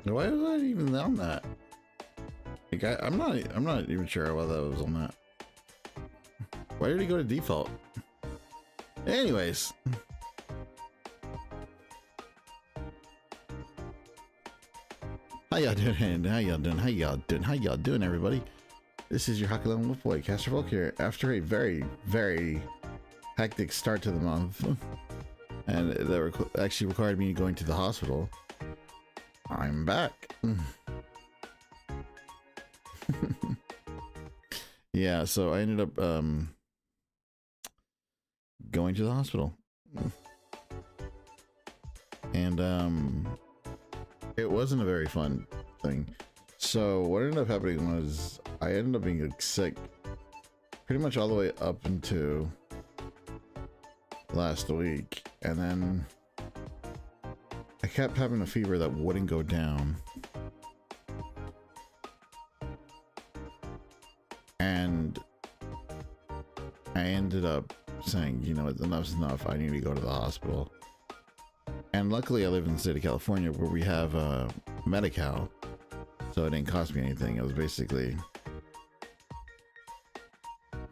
Why was I even on that? Like I'm not even sure why that was on that. Why did he go to default? Anyways. How y'all doing? How y'all doing? How y'all doing? How y'all doing, everybody? This is your Hockey Wolf Boy, Castor Volk here. After a very, very hectic start to the month, and that actually required me going to the hospital, I'm back. Yeah, so I ended up going to the hospital, and it wasn't a very fun thing. So what ended up happening was I ended up being sick pretty much all the way up into last week, and then I kept having a fever that wouldn't go down, and I ended up saying, you know, enough's enough, I need to go to the hospital. And luckily I live in the state of California where we have Medi-Cal, so it didn't cost me anything. It was basically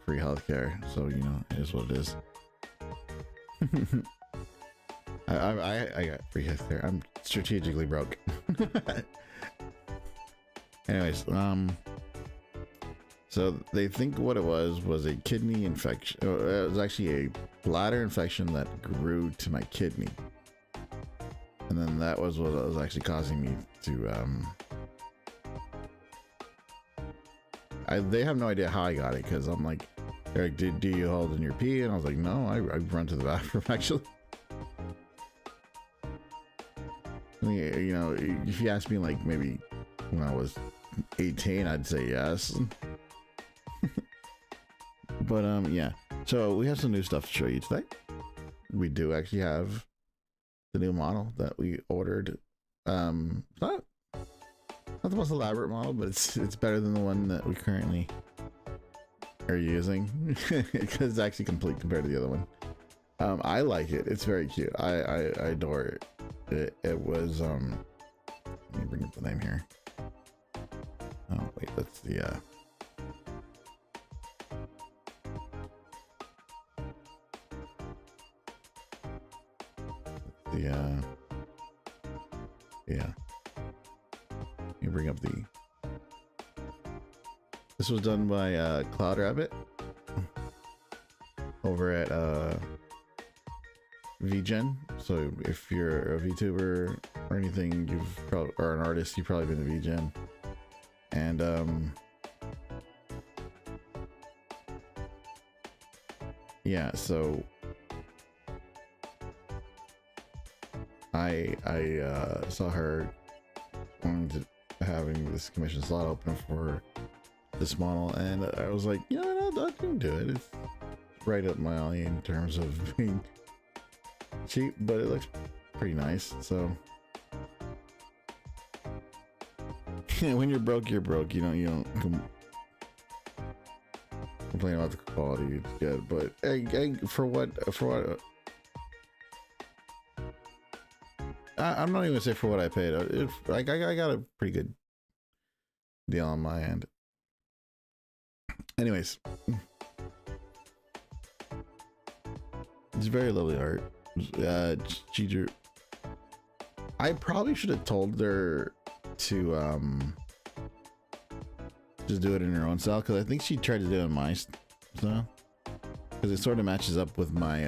free healthcare, so you know, it is what it is. I got free healthcare. I'm strategically broke. Anyways, so they think what it was a kidney infection. It was actually a bladder infection that grew to my kidney, and then that was what was actually causing me to they have no idea how I got it, because I'm like, they're like, do you hold in your pee? And I was like, no, I run to the bathroom actually. You know, if you ask me like maybe when I was 18, I'd say yes. But yeah, so we have some new stuff to show you today. We do actually have the new model that we ordered. It's not the most elaborate model, but it's better than the one that we currently are using, because it's actually complete compared to the other one. I like it. It's very cute. I adore it. It was let me bring up the name here. Oh wait, that's the yeah. You bring up the. This was done by Cloud Rabbit over at VGen. So if you're a VTuber or anything, or an artist, you've probably been to VGen. And yeah, so I saw her having this commission slot open for this model, and I was like, you know, I can do it. It's right up my alley in terms of being cheap, but it looks pretty nice. So when you're broke, you're broke. You don't complain about the quality. It's good, but hey, for what I'm not even gonna say for what I paid. I got a pretty good deal on my end. Anyways, it's very lovely art. I probably should have told her to just do it in her own style, because I think she tried to do it in my style, because it sort of matches up with my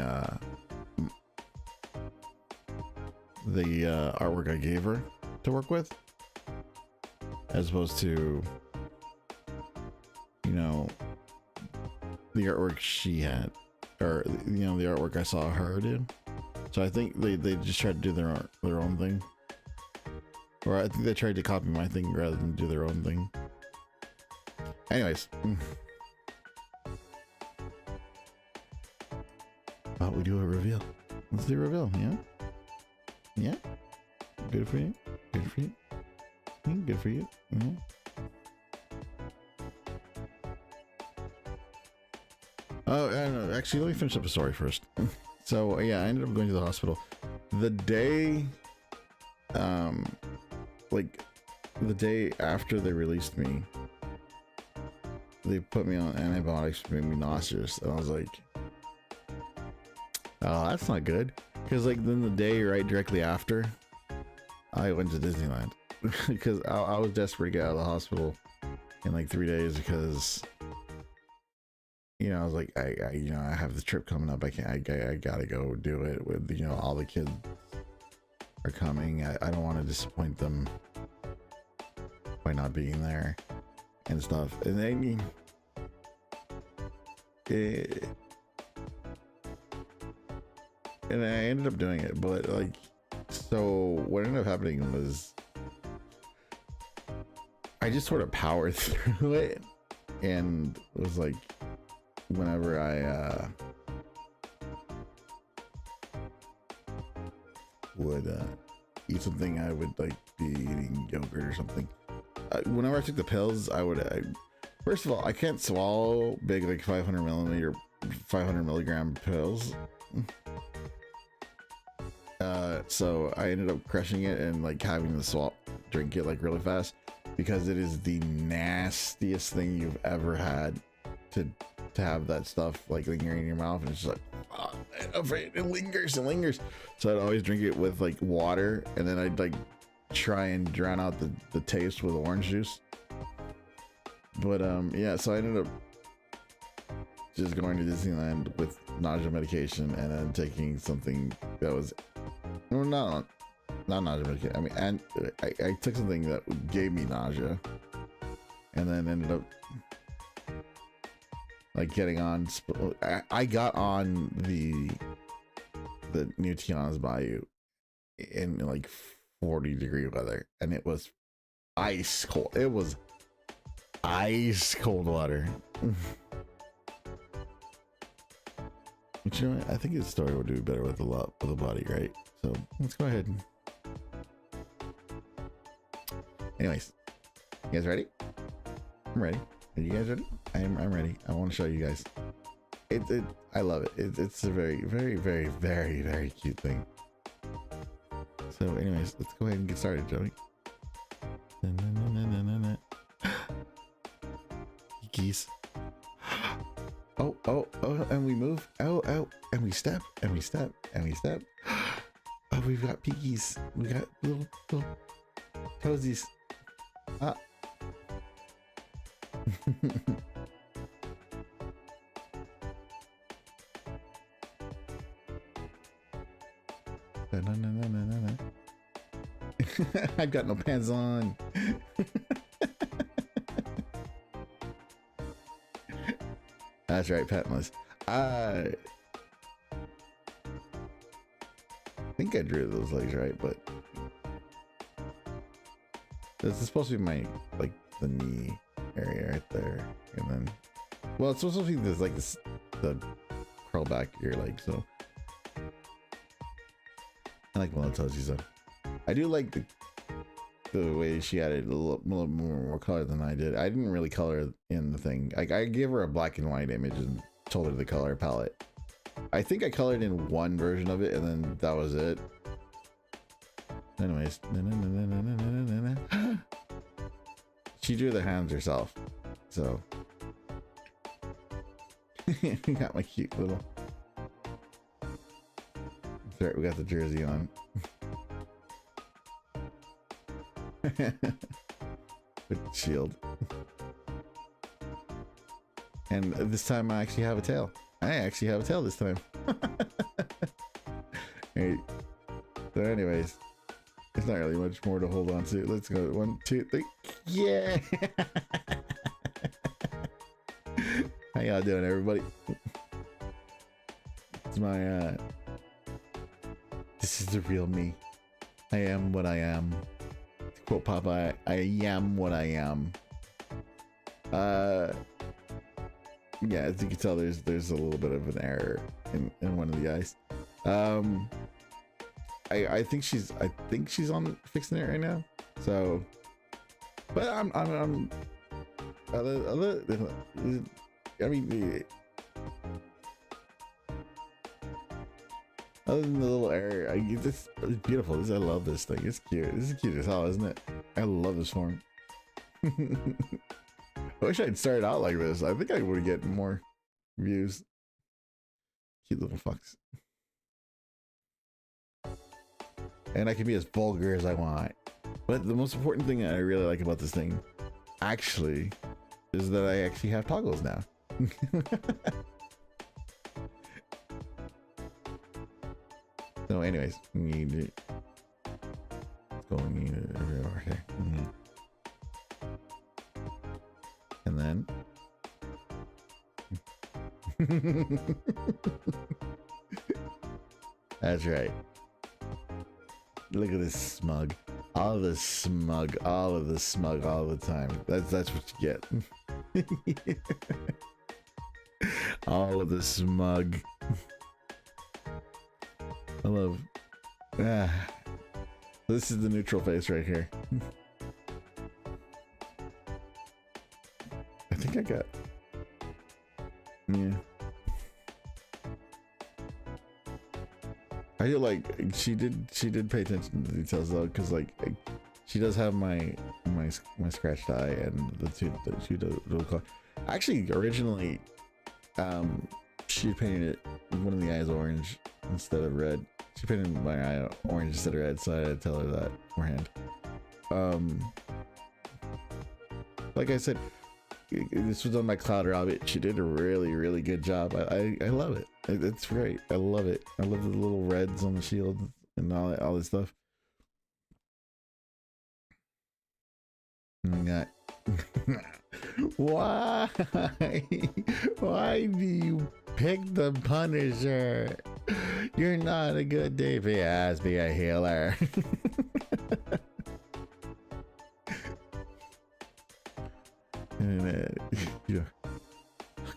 the artwork I gave her to work with, as opposed to, you know, the artwork she had, or you know, the artwork I saw her do. So I think they just tried to do their own thing, or I think they tried to copy my thing rather than do their own thing. Anyways, we do a reveal. Let's do a reveal. Yeah, good for you. Good for you. Good for you. Mm-hmm. Oh, no, actually, let me finish up the story first. So yeah, I ended up going to the hospital the day, like the day after they released me, they put me on antibiotics to make me nauseous, and I was like, oh, that's not good. Because like then the day right directly after, I went to Disneyland because I was desperate to get out of the hospital in like 3 days because, you know, I was like, I you know, I have the trip coming up. I gotta go do it with, you know, all the kids are coming. I don't want to disappoint them by not being there and stuff. And then and I ended up doing it, but like, so what ended up happening was I just sort of powered through it, and it was like whenever I would eat something, I would like be eating yogurt or something. Whenever I took the pills, I would first of all, I can't swallow big like 500 milligram pills. So I ended up crushing it and like having to drink it like really fast, because it is the nastiest thing you've ever had to have that stuff like lingering in your mouth, and it's just like, oh, I'm afraid it lingers and lingers. So I'd always drink it with like water, and then I'd like try and drown out the taste with orange juice. But yeah, so I ended up just going to Disneyland with nausea medication, and then taking something that was, well, not nausea medication. I mean, and I took something that gave me nausea, and then ended up like getting on. I got on the new Tiana's Bayou in like 40-degree weather, and it was ice cold. It was ice cold water. But you know what? I think his story would do better with a body, right? So let's go ahead. Anyways, you guys ready? I'm ready. Are you guys ready? I'm ready. I want to show you guys. I love it. It's a very, very, very, very, very cute thing. So anyways, let's go ahead and get started, shall we? Geese. Oh, and we move. Oh, and we step, and we step, and we step. Oh, we've got piggies. We got little toesies. Ah. I've got no pants on. That's right, Patmos. I think I drew those legs right, but this is supposed to be my, like, the knee area right there, and then, well, it's supposed to be this, like, this, the curl back of your leg. So I like one of the toesies though. I do like the way she added a little more color than I did. I didn't really color in the thing. Like, I gave her a black and white image and told her the color palette. I think I colored in one version of it, and then that was it. Anyways, she drew the hands herself, so got my cute little. That's right, we got the jersey on. With shield. And this time I actually have a tail. I actually have a tail this time. Right. So anyways, it's not really much more to hold on to. Let's go. 1, 2, 3. Yeah. How y'all doing, everybody? It's my this is the real me. I am what I am. To quote Papa, I am what I am. Yeah, as you can tell, there's a little bit of an error in one of the eyes. I think she's on fixing it right now. So, but I'm I mean, other than the little error, it's beautiful. I love this thing. It's cute. This is cute as hell, isn't it? I love this form. I wish I'd started out like this. I think I would get more views. Cute little fucks. And I can be as vulgar as I want. But the most important thing that I really like about this thing actually is that I actually have toggles now. So anyways, we need to go over here. And then that's right. Look at this smug. All of the smug all the time. That's what you get. All of the smug. I love. This is the neutral face right here. I think I got. Yeah. I feel like she did pay attention to the details though, because like she does have my scratched eye and the two little color. Actually, originally, she painted it one of the eyes orange instead of red. She painted my eye orange instead of red, so I had to tell her that beforehand. Like I said, this was on my Cloud Rabbit. She did a really good job. I love it. It's great. I love it. I love the little reds on the shield and all this stuff. Why? Why do you pick the Punisher? You're not a good DPS, be a healer. And, yeah.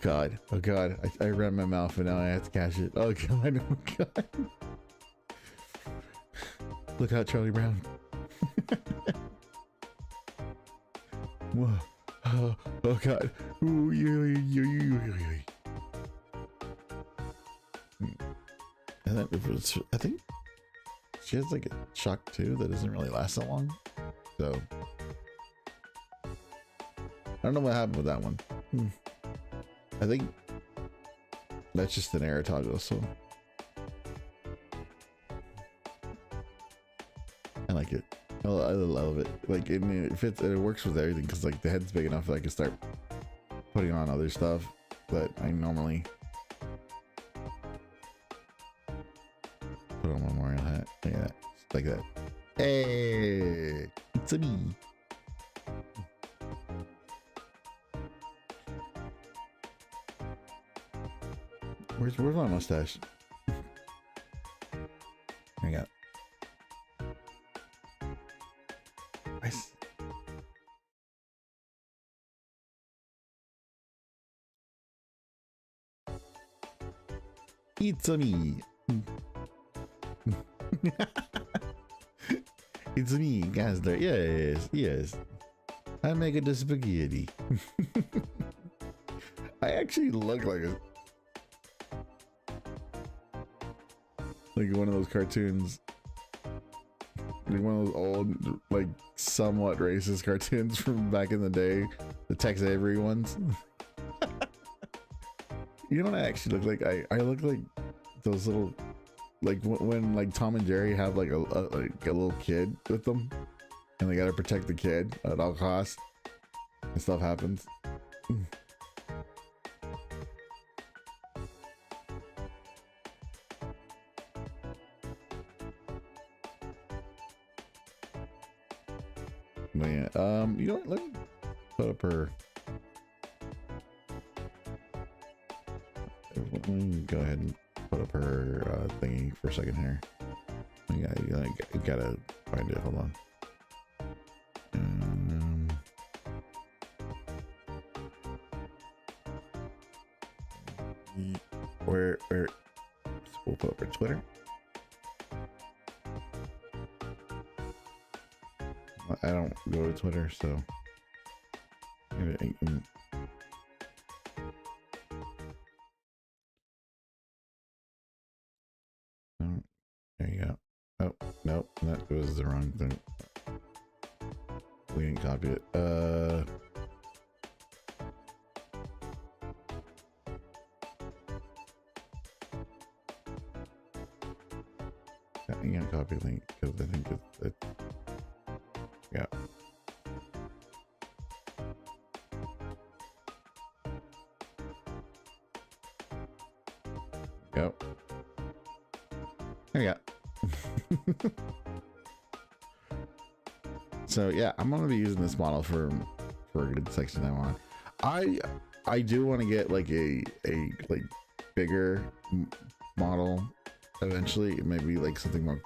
Oh god, I ran my mouth and now I have to catch it. Oh god, oh god. Look out, Charlie Brown. Whoa. Oh god. Ooh, and then if it's, I think she has like a shock too that doesn't really last that long. So I don't know what happened with that one. I think that's just an error toggle, so I like it. I love it. Like it fits and it works with everything because like the head's big enough that I can start putting on other stuff that I normally put on my Memorial hat. Look at that. Just like that. Hey, it's a me. Where's my mustache? There you go. Nice. It's a me. It's me, Castor. Yes. I make it the spaghetti. I actually look like a one of those cartoons, like one of those old, like somewhat racist cartoons from back in the day, the Tex Avery ones. You know what I actually look like? I look like those little, like when like Tom and Jerry have like a little kid with them, and they gotta protect the kid at all costs, and stuff happens. But yeah, you know what? Let me put up her. Let me go ahead and put up her thingy for a second here. You gotta find it. Hold on. Where? We'll put up her Twitter. I don't go to Twitter, so there you go. Oh, nope, that was the wrong thing. We didn't copy it. You can't copy link because I think it yeah. Yep. There you go. So yeah, I'm gonna be using this model for a good section I'm on. I do want to get like a like bigger model eventually, maybe like something more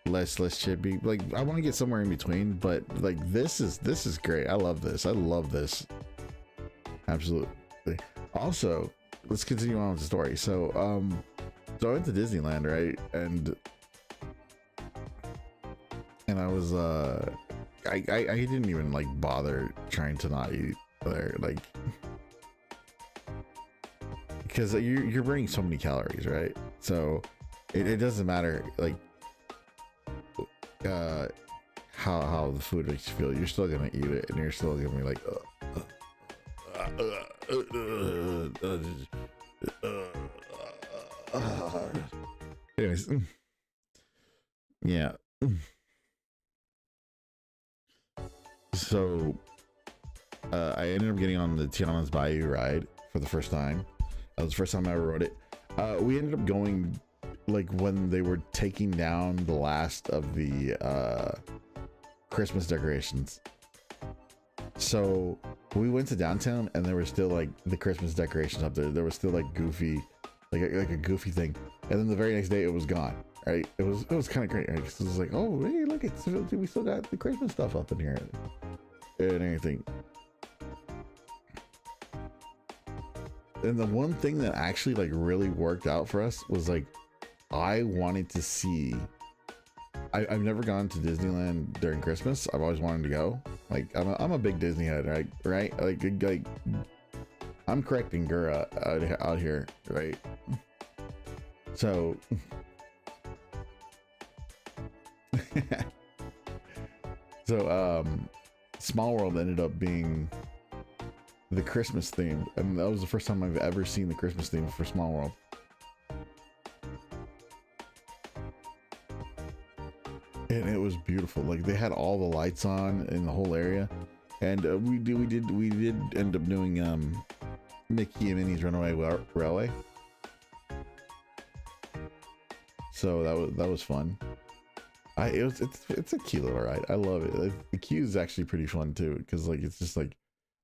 less chippy. Like I want to get somewhere in between, but like this is great. I love this. Absolutely. Also, let's continue on with the story. So so I went to Disneyland, right? And I was I didn't even like bother trying to not eat there, like, because you're burning so many calories, right? So it doesn't matter like how the food makes you feel. You're still gonna eat it, and you're still gonna be like anyways, yeah. So I ended up getting on the Tiana's Bayou ride for the first time. That was the first time I ever rode it. We ended up going like when they were taking down the last of the Christmas decorations. So we went to downtown and there were still like the Christmas decorations up there. There was still like goofy, like a goofy thing. And then the very next day it was gone. Right? It was kind of great. Right? It was like, oh, hey, look, we still got the Christmas stuff up in here and everything. And the one thing that actually like really worked out for us was like, I wanted to see. I've never gone to Disneyland during Christmas. I've always wanted to go. Like I'm a big Disney head, right? Like I'm correcting Gura out here, right? So. So Small World ended up being the Christmas theme, and that was the first time I've ever seen the Christmas theme for Small World. And it was beautiful. Like they had all the lights on in the whole area, and we did end up doing Mickey and Minnie's Runaway Railway. So that was fun. It's a cute little ride. I love it. Like, the queue is actually pretty fun too, because like it's just like,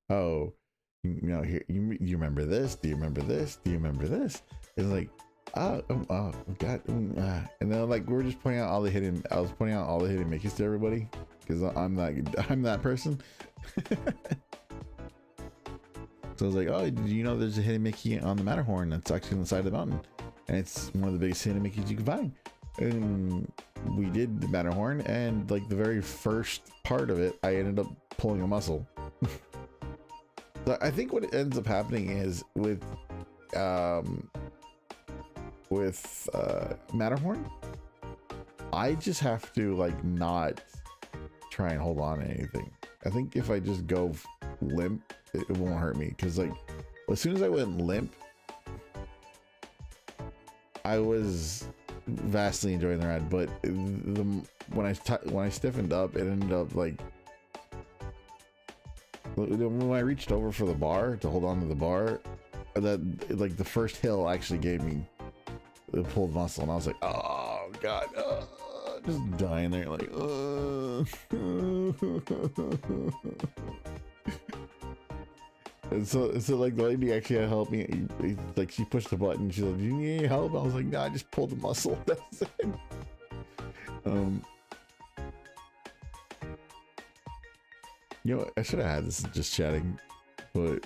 oh, you know, here you remember this? Do you remember this? Do you remember this? It's like, oh god, and then like we're just pointing out all the hidden. I was pointing out all the hidden Mickeys to everybody because I'm that person. So I was like, oh, did you know there's a hidden Mickey on the Matterhorn that's actually on the side of the mountain, and it's one of the biggest hidden Mickeys you can find. And we did the Matterhorn, and like the very first part of it, I ended up pulling a muscle. So I think what ends up happening is with Matterhorn, I just have to like not try and hold on to anything. I think if I just go limp, it won't hurt me, because like as soon as I went limp, I was vastly enjoying the ride, but when I stiffened up, it ended up like when I reached over for the bar to hold on to the bar, that like the first hill actually gave me the pulled muscle, and I was like, oh god, just dying there like And so like the lady actually had to help me. Like she pushed the button. She's like, "Do you need any help?" I was like, "No, I just pulled the muscle." That's it. You know, I should have had this just chatting, but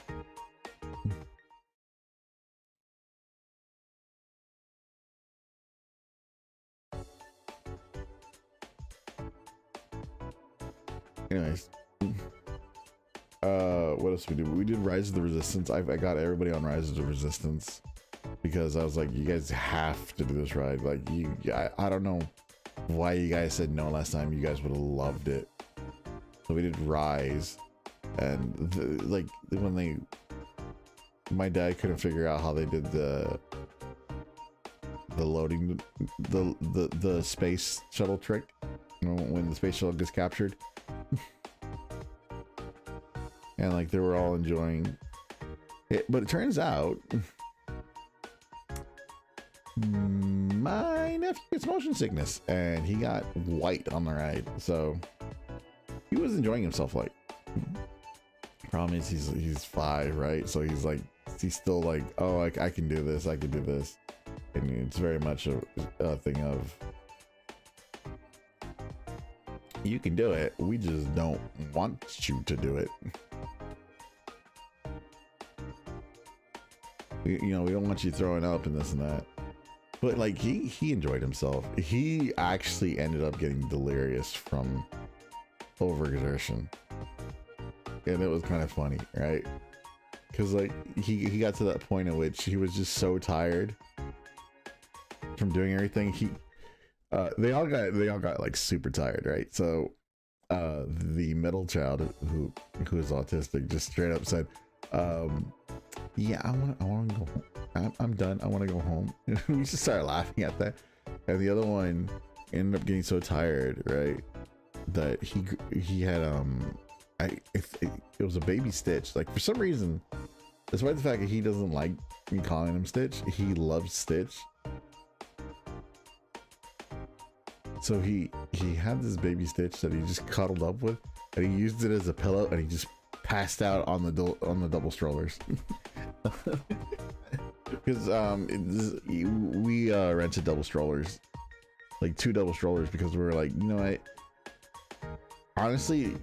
anyways. What else we did? We did Rise of the Resistance. I got everybody on Rise of the Resistance because I was like, you guys have to do this ride. Like I don't know why you guys said no last time. You guys would have loved it. So we did Rise, and like when my dad couldn't figure out how they did the loading, the space shuttle trick, you know, when the space shuttle gets captured. And like they were all enjoying it, but it turns out my nephew gets motion sickness and he got white on the ride, so he was enjoying himself. Like, problem is he's 5, right? So he's still like, oh, I can do this, I can do this. And it's very much a thing of, you can do it, we just don't want you to do it. You know, we don't want you throwing up and this and that. But like he enjoyed himself. He actually ended up getting delirious from overexertion, and it was kind of funny, right? Because like he got to that point in which he was just so tired from doing everything. They all got like super tired, right? So the middle child who is autistic just straight up said, yeah, I want to go home. I'm done. I want to go home. We just started laughing at that. And the other one ended up getting so tired, right, that he had it was a baby Stitch. Like, for some reason, despite the fact that he doesn't like me calling him Stitch, he loves Stitch. So he had this baby Stitch that he just cuddled up with, and he used it as a pillow, and he just passed out on the double strollers. Because we rented double strollers, like 2 double strollers, because we were like, you know what, honestly,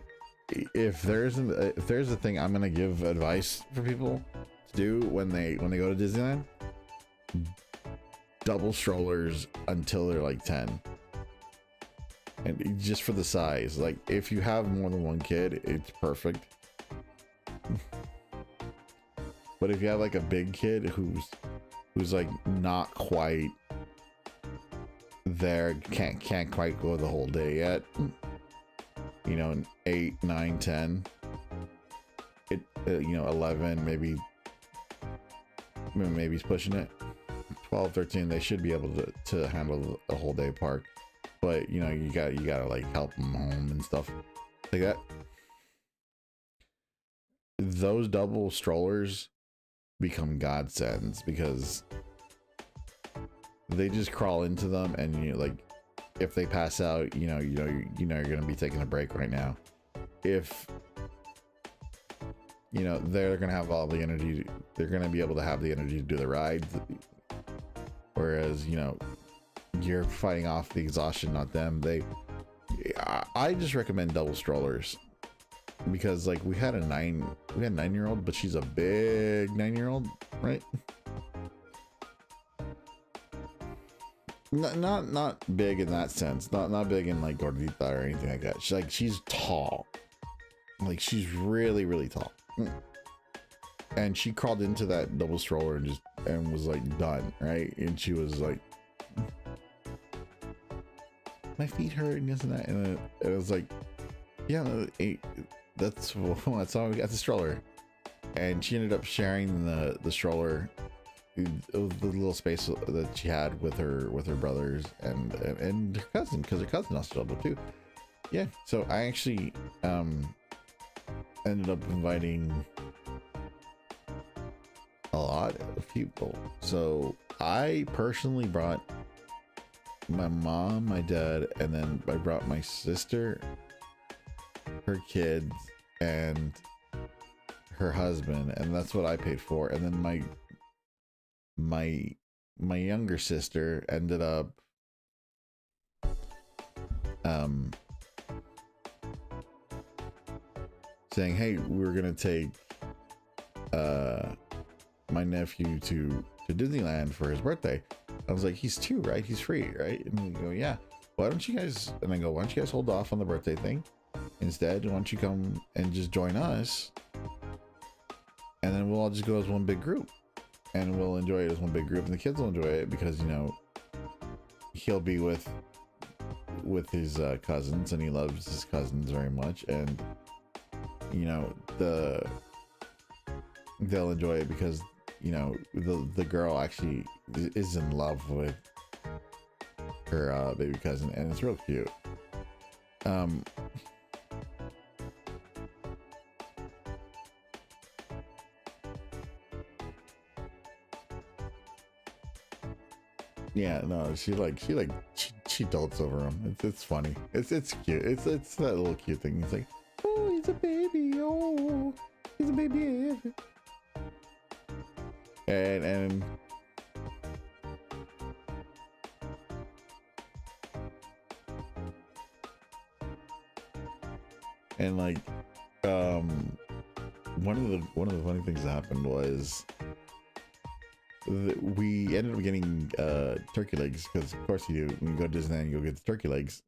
if there's a thing I'm gonna give advice for people to do when they go to Disneyland, double strollers until they're like 10. And just for the size, like if you have more than one kid, it's perfect. But if you have like a big kid who's like not quite there, can't quite go the whole day yet, you know, 8, 9, 10, it you know, 11, maybe he's pushing it, 12, 13, they should be able to handle a whole day park. But you know, you gotta like help them home and stuff like that. Those double strollers become godsends, because they just crawl into them, and you know, like if they pass out, you know you're gonna be taking a break right now. If you know, they're gonna have all the energy, they're gonna be able to have the energy to do the ride, whereas you know, you're fighting off the exhaustion, not them. I just recommend double strollers, because like we had a 9-year-old, but she's a big 9-year-old, right? Not big in that sense, not big in like gordita or anything like that. She's tall, like she's really tall, and she crawled into that double stroller and was like done, right? And she was like, my feet hurt and this and that, and it was like, yeah, that's why we got the stroller. And she ended up sharing the stroller, the little space that she had with her brothers and her cousin, because her cousin also struggled too. Yeah, so I actually ended up inviting a lot of people. So I personally brought my mom, my dad, and then I brought my sister, her kids, and her husband, and that's what I paid for. And then my younger sister ended up saying, hey, we're gonna take my nephew to Disneyland for his birthday. I was like, he's 2, right? He's free, right? And we go, yeah. Why don't you guys, and I go, why don't you guys hold off on the birthday thing? Instead, why don't you come and just join us? And then we'll all just go as one big group. And we'll enjoy it as one big group. And the kids will enjoy it because, you know, he'll be with with his cousins, and he loves his cousins very much, and you know, they'll enjoy it because, you know, the girl actually is in love with her baby cousin, and it's real cute. Yeah, no, she dotes over him. It's funny. It's cute. It's that little cute thing. He's like, oh, he's a baby. Oh, he's a baby. And like one of the funny things that happened was we ended up getting turkey legs, because of course you do. When you go to Disneyland, you go get the turkey legs.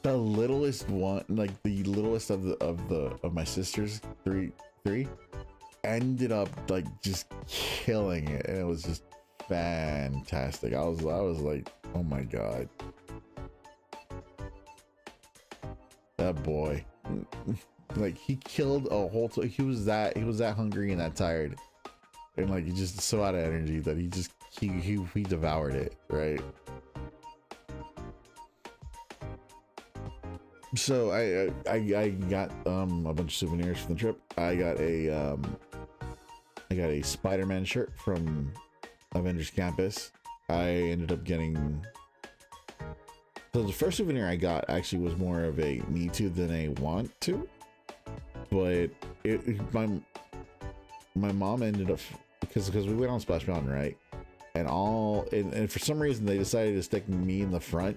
The littlest one, like the littlest of my sisters, three, ended up like just killing it, and it was just fantastic. I was like, oh my god, that boy. Like, he killed a whole he was that hungry and that tired, and like, he's just so out of energy that he devoured it, right? So I got a bunch of souvenirs from the trip. I got a Spider-Man shirt from Avengers Campus. I ended up getting, so the first souvenir I got actually was more of a need to than a want to, but my mom ended up, because we went on Splash Mountain, right? And for some reason they decided to stick me in the front.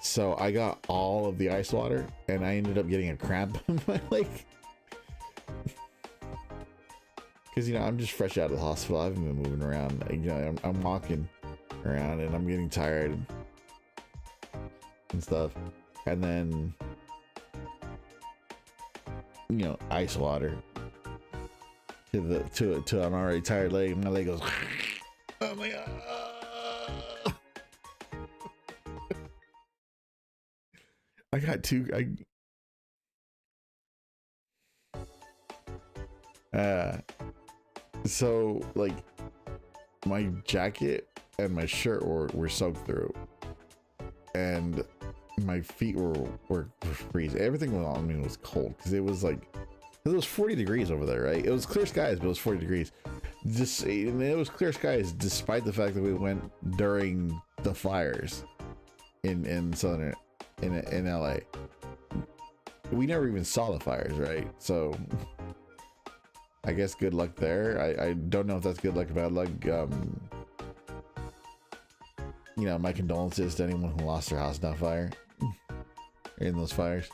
So I got all of the ice water, and I ended up getting a cramp in my leg. Because, you know, I'm just fresh out of the hospital. I haven't been moving around. You know, I'm walking around, and I'm getting tired and stuff. And then, you know, ice water to an already tired leg. My leg goes, oh my god. I got two. So like, my jacket and my shirt were soaked through, and my feet were freezing. Everything on me was cold, because it was 40 degrees over there, right? It was clear skies, but it was 40 degrees. And it was clear skies despite the fact that we went during the fires in southern in LA. We never even saw the fires, right? So I guess good luck there. I don't know if that's good luck or bad luck. You know, my condolences to anyone who lost their house in that fire, in those fires.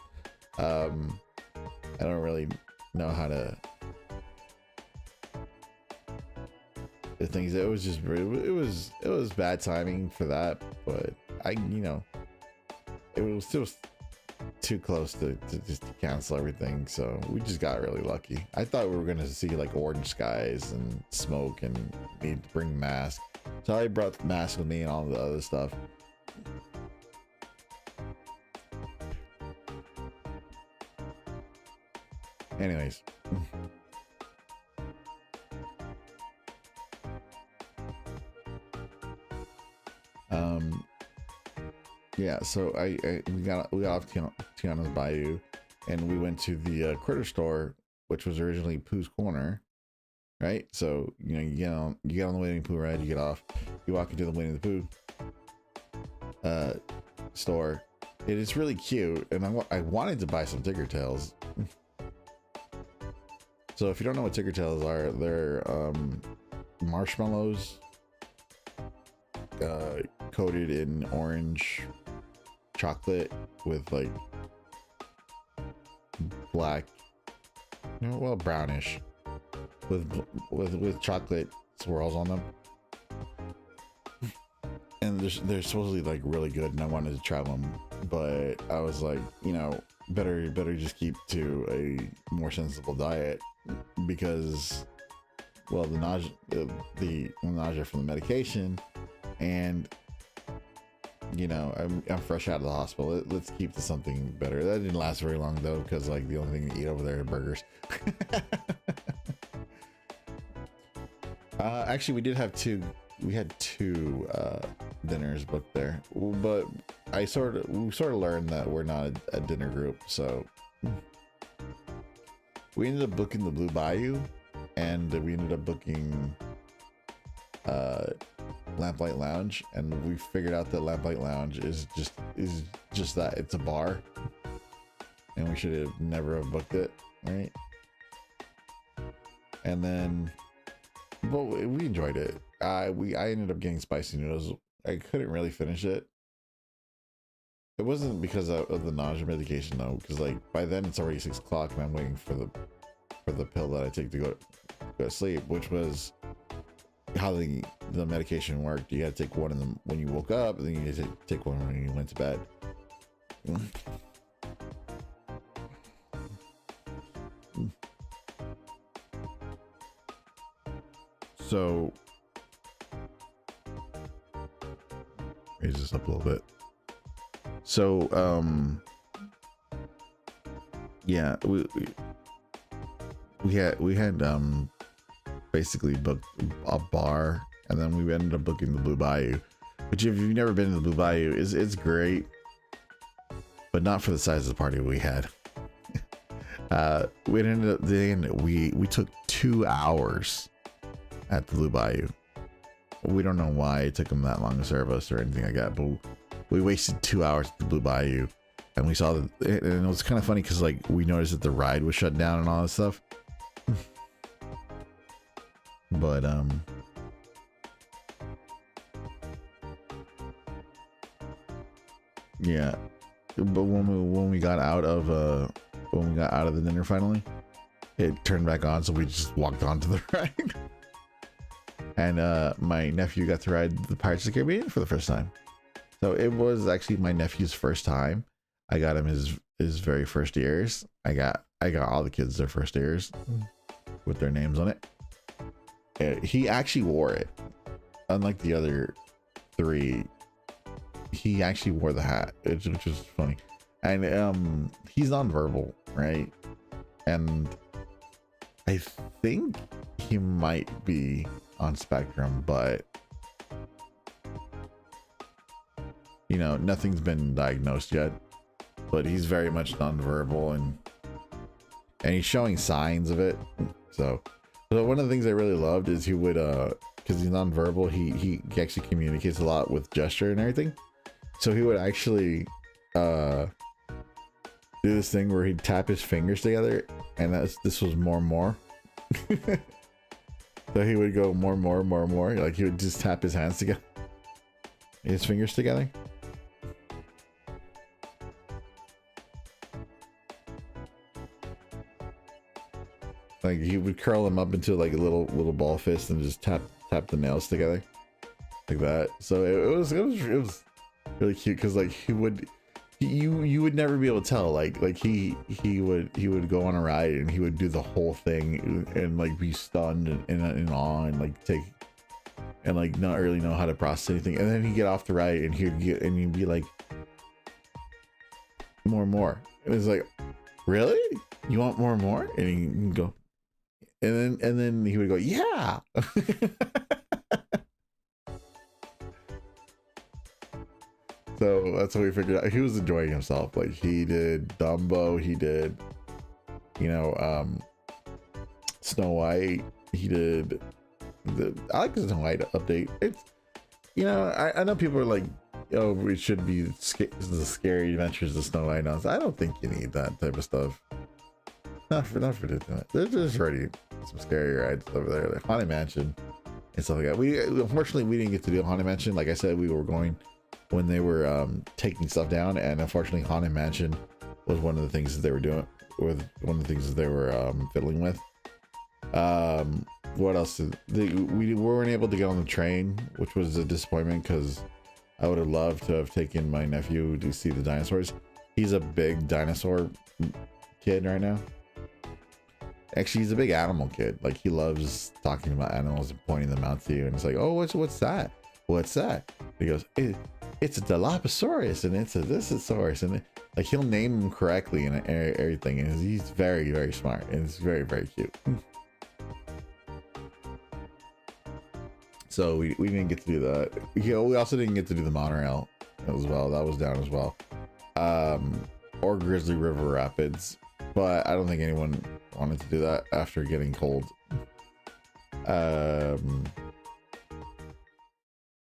I don't really know how to, the things. It was just, it was bad timing for that, but you know, it was still too close to just cancel everything, so we just got really lucky. I thought we were gonna see like orange skies and smoke and need to bring masks, so I brought the mask with me and all the other stuff. Anyways, yeah, so we got off Tiana's Bayou, and we went to the critter store, which was originally Pooh's Corner, right? So, you know, you get on the Winnie the Pooh ride, you get off, you walk into the Winnie the Pooh store. It is really cute, and I wanted to buy some Tigger Tails. So if you don't know what Tigger Tails are, they're marshmallows coated in orange chocolate with like black, well, brownish with chocolate swirls on them, and they're supposedly like really good, and I wanted to try them, but I was like, you know, better just keep to a more sensible diet, because well, the nausea, the nausea from the medication, and you know, I'm fresh out of the hospital. Let's keep to something better. That didn't last very long though, because like the only thing to eat over there are burgers. Actually, we had two dinners booked there, but we sort of learned that we're not a dinner group, so we ended up booking the Blue Bayou, and we ended up booking Lamplight Lounge, and we figured out that Lamplight Lounge is just that, it's a bar, and we should have never have booked it, right? And then, but we enjoyed it. I ended up getting spicy noodles. I couldn't really finish it. It wasn't because of the nausea medication though, because like by then it's already 6 o'clock and I'm waiting for the pill that I take to go to sleep, which was how the medication worked. You got to take one when you woke up, and then you had to take one when you went to bed. So raise this up a little bit. So yeah, we had basically booked a bar, and then we ended up booking the Blue Bayou, which if you've never been to the Blue Bayou, it's great, but not for the size of the party we had. We ended up we took 2 hours at the Blue Bayou. We don't know why it took them that long to serve us or anything like that, but we wasted 2 hours at the Blue Bayou, and we saw and it was kind of funny because like we noticed that the ride was shut down and all that stuff. But yeah, but when we got out of the dinner finally, it turned back on, so we just walked onto the ride. And my nephew got to ride the Pirates of the Caribbean for the first time. So it was actually my nephew's first time. I got him his very first ears. I got all the kids their first ears with their names on it. He actually wore it, unlike the other 3. He actually wore the hat, which was funny. And he's nonverbal, right? And I think he might be on spectrum, but you know, nothing's been diagnosed yet. But he's very much nonverbal, and he's showing signs of it. So one of the things I really loved is he would because he's nonverbal, he actually communicates a lot with gesture and everything. So he would actually do this thing where he'd tap his fingers together, and this was more. So he would go more, like he would just tap his hands together, his fingers together. Like he would curl them up into like a little ball fist and just tap the nails together like that. So it was really cute, because like you would never be able to tell, like he would go on a ride and he would do the whole thing and like be stunned and awe and like take and like not really know how to process anything, and then he'd get off the ride and he'd be like more, and it's like, really, you want more, and he can go, and then he would go, yeah. So that's what we figured out. He was enjoying himself. Like he did Dumbo, he did, you know, Snow White. He did I like the Snow White update. It's, you know, I know people are like, oh, it should be the scary adventures of Snow White. I don't think you need that type of stuff. Not for this. There's just already some scary rides over there, like Haunted Mansion and stuff like that. Unfortunately we didn't get to do Haunted Mansion. Like I said, we were going when they were taking stuff down, and unfortunately Haunted Mansion was one of the things that they were doing with one of the things that they were fiddling with. What else we weren't able to get on the train, which was a disappointment, because I would have loved to have taken my nephew to see the dinosaurs. He's a big dinosaur kid right now, Actually, he's a big animal kid. Like, he loves talking about animals and pointing them out to you. And it's like, oh, what's that? What's that? He goes, it's a Dilophosaurus, and it's a Thissasaurus, and like, he'll name them correctly and everything. And he's very, very smart, and it's very, very cute. So we didn't get to do that. We also didn't get to do the monorail as well. That was down as well. Or Grizzly River Rapids, but I don't think anyone wanted to do that after getting cold.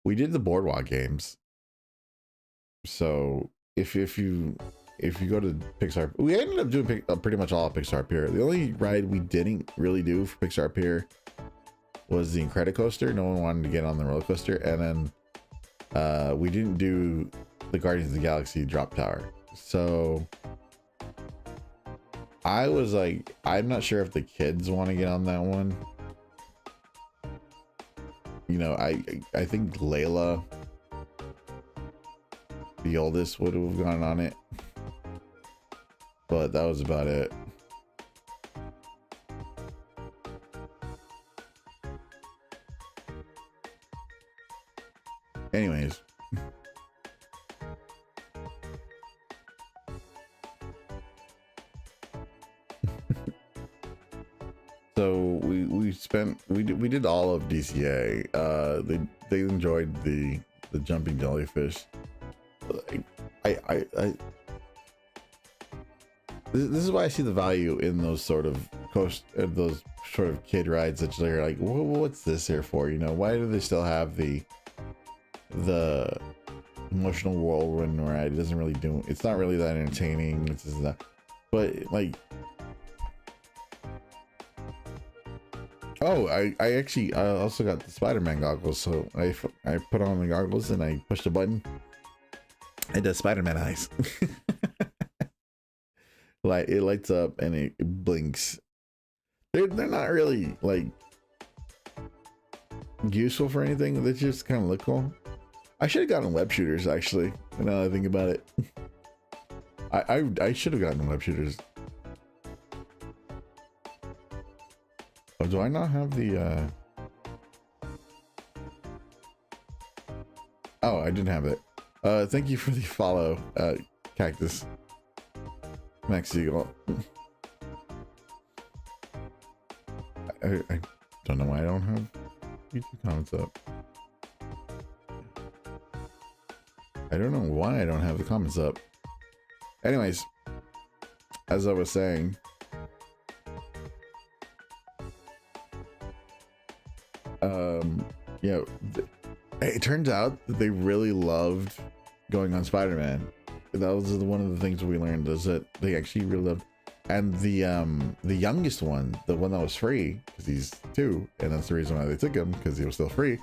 We did the boardwalk games. So if you go to Pixar, we ended up doing pretty much all of Pixar Pier. The only ride we didn't really do for Pixar Pier was the Incredicoaster. No one wanted to get on the roller coaster, and then we didn't do the Guardians of the Galaxy drop tower. So I was like, I'm not sure if the kids want to get on that one. You know, I think Layla, the oldest, would have gone on it, but that was about it. Anyways, so we did all of DCA. They enjoyed the jumping jellyfish. This is why I see the value in those sort of those sort of kid rides that you're like, what's this here for? You know, why do they still have the emotional whirlwind ride? It doesn't really do, it's not really that entertaining. It's just that, but like, oh, I also got the Spider-Man goggles. So I put on the goggles and I pushed a button. It does Spider-Man eyes. Like, it lights up and it blinks. They're not really like useful for anything. They just kind of look cool. I should have gotten web shooters, actually. Now that I think about it, I should have gotten web shooters. Oh, do I not have the? Oh, I didn't have it. Thank you for the follow, Cactus Max Eagle. I don't know why I don't have YouTube comments up. I don't know why I don't have the comments up. Anyways, as I was saying, yeah, it turns out that they really loved going on Spider-Man. That was one of the things we learned, is that they actually really loved. And the youngest one, the one that was free, because he's 2, and that's the reason why they took him, because he was still free.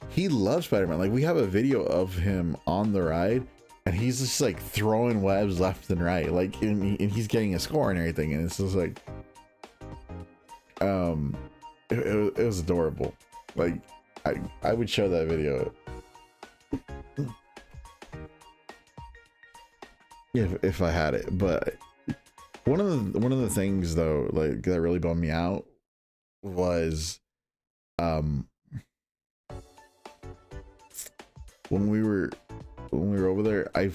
He loves Spider-Man. Like, we have a video of him on the ride, and he's just like throwing webs left and right, like, and he's getting a score and everything, and it's just like, it was adorable. Like, I would show that video. If I had it. But one of the things though, like, that really bummed me out was when we were over there, I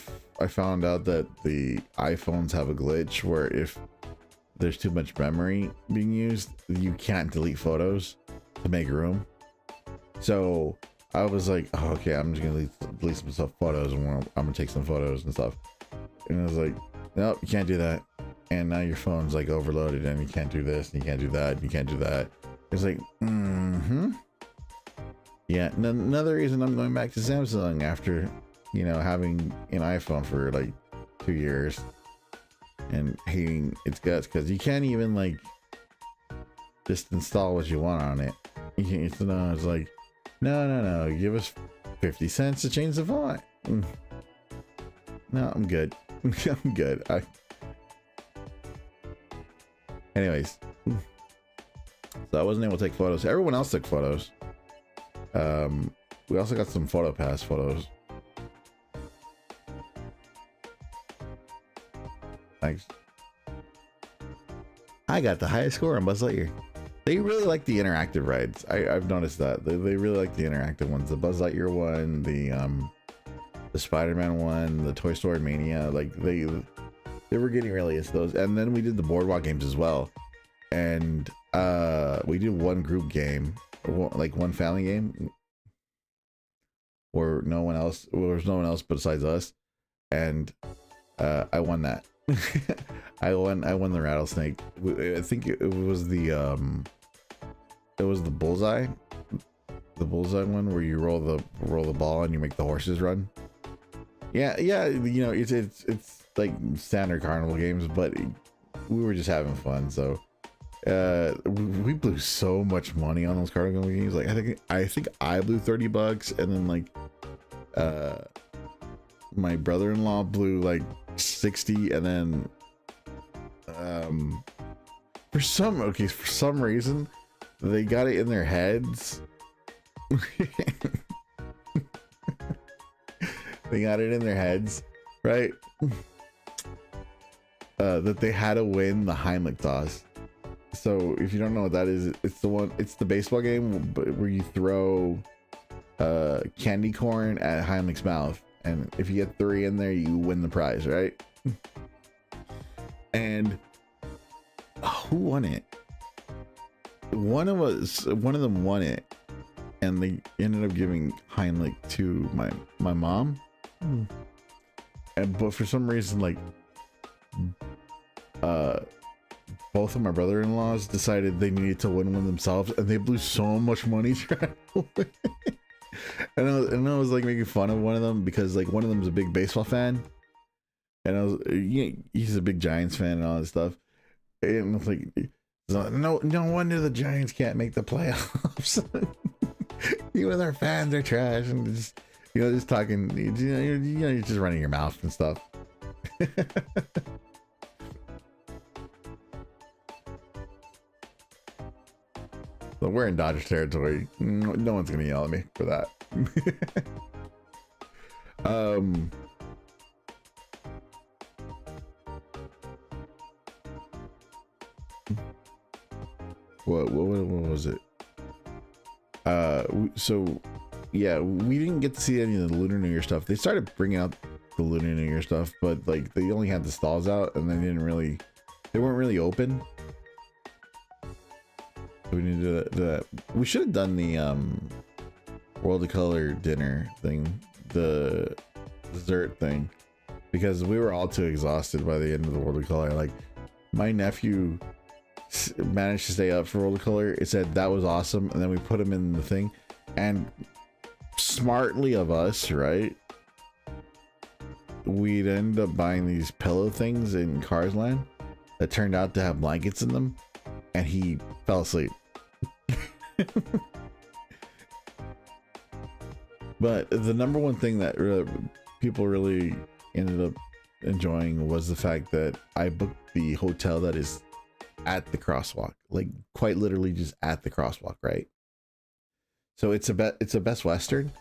found out that the iPhones have a glitch where if there's too much memory being used, you can't delete photos to make room. So I was like, oh, okay, I'm just gonna delete some photos, and I'm gonna take some photos and stuff. And I was like, nope, you can't do that. And now your phone's like overloaded, and you can't do this, and you can't do that, and you can't do that. It's like, yeah. Another reason I'm going back to Samsung after, you know, having an iPhone for like 2 years and hating its guts, because you can't even like just install what you want on it. It's like, no, give us 50 cents to change the font. No, I'm good. I'm good. Anyways, so I wasn't able to take photos. Everyone else took photos. We also got some PhotoPass photos. Thanks. I got the highest score on Buzz Lightyear. They really like the interactive rides. I've noticed that they really like the interactive ones. The Buzz Lightyear one, the Spider-Man one, the Toy Story Mania. Like they were getting really into those. And then we did the boardwalk games as well. And we did one group game, like one family game, where there was no one else besides us, and I won that. I won the rattlesnake. I think it was the bullseye one where you roll the ball and you make the horses run. Yeah, you know, it's like standard carnival games, but we were just having fun. So we blew so much money on those carnival games. Like I think I blew $30, and then like my brother-in-law blew like 60, and then for some reason they got it in their heads. They got it in their heads, right? That they had to win the Heimlich toss. So if you don't know what that is, it's the baseball game where you throw candy corn at Heimlich's mouth, and if you get 3 in there, you win the prize, right? And who won it? One of them won it, and they ended up giving Heimlich to my mom. But for some reason, like both of my brother-in-laws decided they needed to win one themselves, and they blew so much money trying to win. And I was like making fun of one of them because like one of them is a big baseball fan, and he's a big Giants fan and all that stuff. And I was like, no wonder the Giants can't make the playoffs. You and their fans are trash, and just talking, you're just running your mouth and stuff. So we're in Dodgers territory. No one's gonna yell at me for that. What was it? So yeah, we didn't get to see any of the Lunar New Year stuff. They started bringing out the Lunar New Year stuff, but like they only had the stalls out, and they weren't really open. We need to do that. We should have done the World of Color dinner thing, the dessert thing, because we were all too exhausted by the end of the World of Color. Like my nephew managed to stay up for World of Color. It said that was awesome, and then we put him in the thing, and smartly of us, right, we'd end up buying these pillow things in Cars Land that turned out to have blankets in them, and he fell asleep. But the number one thing that people really ended up enjoying was the fact that I booked the hotel that is at the crosswalk, like quite literally just at the crosswalk, right? So it's a Best Western.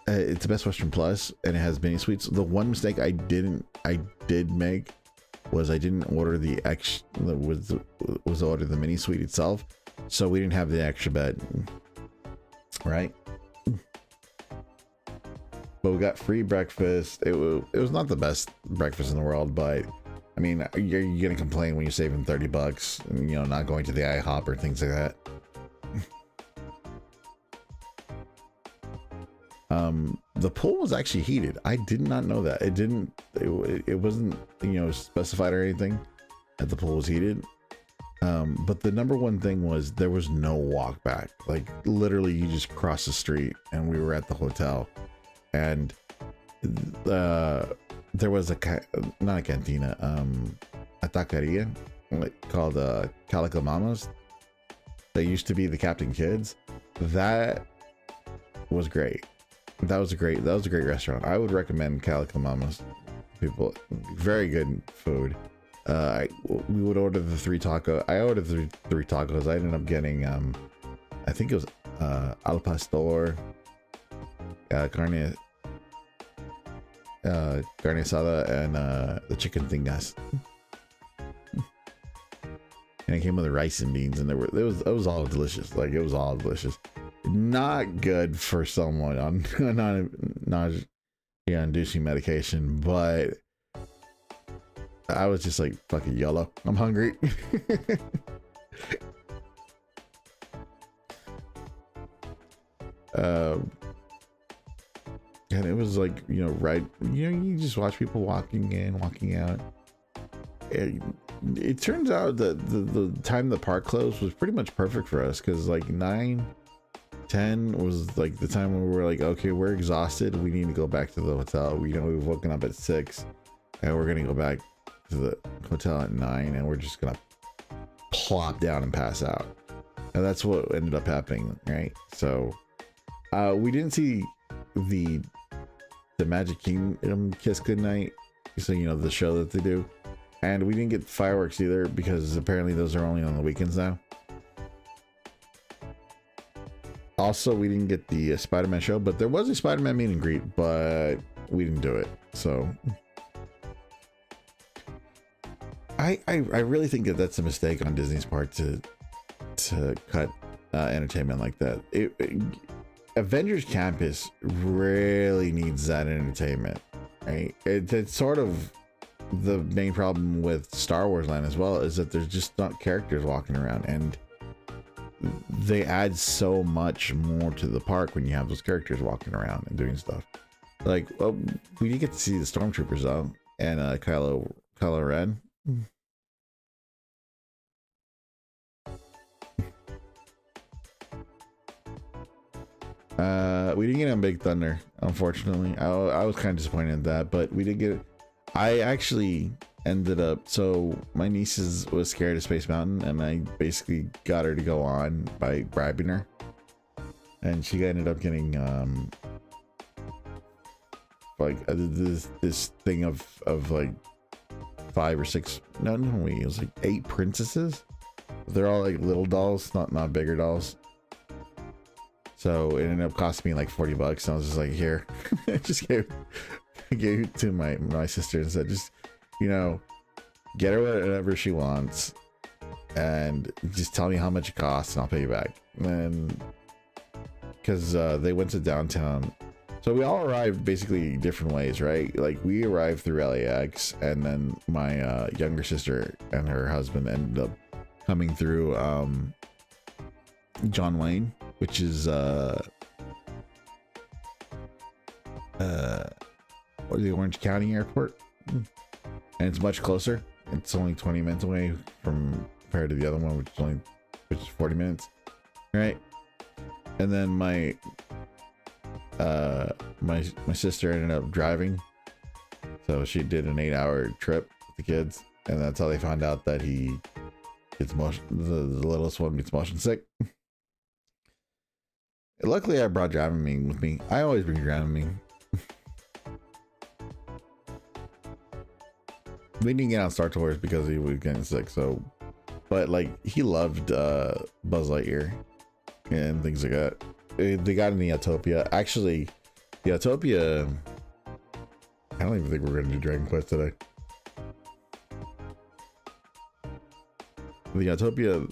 It's a Best Western Plus, and it has mini suites. The one mistake I did make was I didn't order the order the mini suite itself, so we didn't have the extra bed, right? But we got free breakfast. It was not the best breakfast in the world, but I mean, you're gonna complain when you're saving $30 and not going to the IHOP or things like that. The pool was actually heated. I did not know that. It wasn't specified or anything that the pool was heated. But the number one thing was there was no walk back. Like literally you just cross the street and we were at the hotel, and there was not a cantina, a taqueria called Calico Mamas that used to be the Captain Kids. That was great. That was a great restaurant. I would recommend Calico Mamas. People, very good food. We would order the 3 taco. I ordered the 3 tacos. I ended up getting I think it was al pastor, carne asada, and the chicken tingas. and it came with rice and beans, and it was all delicious. Like, it was all delicious. Not good for someone on nausea-inducing medication, but I was just like, fucking YOLO, I'm hungry. And it was like, you know, right, you know, you just watch people walking in, walking out. It turns out that the time the park closed was pretty much perfect for us, because like 9-10 was like the time when we were like, okay, we're exhausted, we need to go back to the hotel. We, you know, we've woken up at 6 and we're gonna go back to the hotel at 9, and we're just gonna plop down and pass out. And that's what ended up happening, right? So we didn't see the Magic Kingdom Kiss Goodnight, so you know, the show that they do, and we didn't get fireworks either, because apparently those are only on the weekends now. Also, we didn't get the Spider-Man show, but there was a Spider-Man meet and greet, but we didn't do it. So I really think that that's a mistake on Disney's part to cut entertainment like that. Avengers Campus really needs that entertainment, right? It's sort of the main problem with Star Wars Land as well, is that there's just not characters walking around, and they add so much more to the park when you have those characters walking around and doing stuff. Like, well, we did get to see the Stormtroopers though, and Kylo Ren. We didn't get on Big Thunder, unfortunately. I was kind of disappointed in that, but we did get it. I actually ended up, so my niece was scared of Space Mountain, and I basically got her to go on by bribing her, and she ended up getting like this thing of like 5 or 6, no, it was like 8 princesses. They're all like little dolls, not bigger dolls. So it ended up costing me like $40. I was just like, here. I just gave it to my sister and said, just, you know, get her whatever she wants, and just tell me how much it costs, and I'll pay you back. And because they went to downtown, so we all arrived basically different ways, right? Like, we arrived through LAX, and then my younger sister and her husband ended up coming through John Wayne, which is what is the Orange County Airport, and it's much closer. It's only 20 minutes away compared to the other one, which is 40 minutes, right? And then my sister ended up driving, so she did an 8-hour trip with the kids, and that's how they found out that he gets the littlest one gets motion sick. Luckily, I brought Dramamine with me. I always bring Dramamine. We didn't get on Star Tours because he was getting sick, so, but like, he loved Buzz Lightyear and things like that. They got in the Autopia. Actually, the Autopia, I don't even think we're gonna do Dragon Quest today. The Autopia,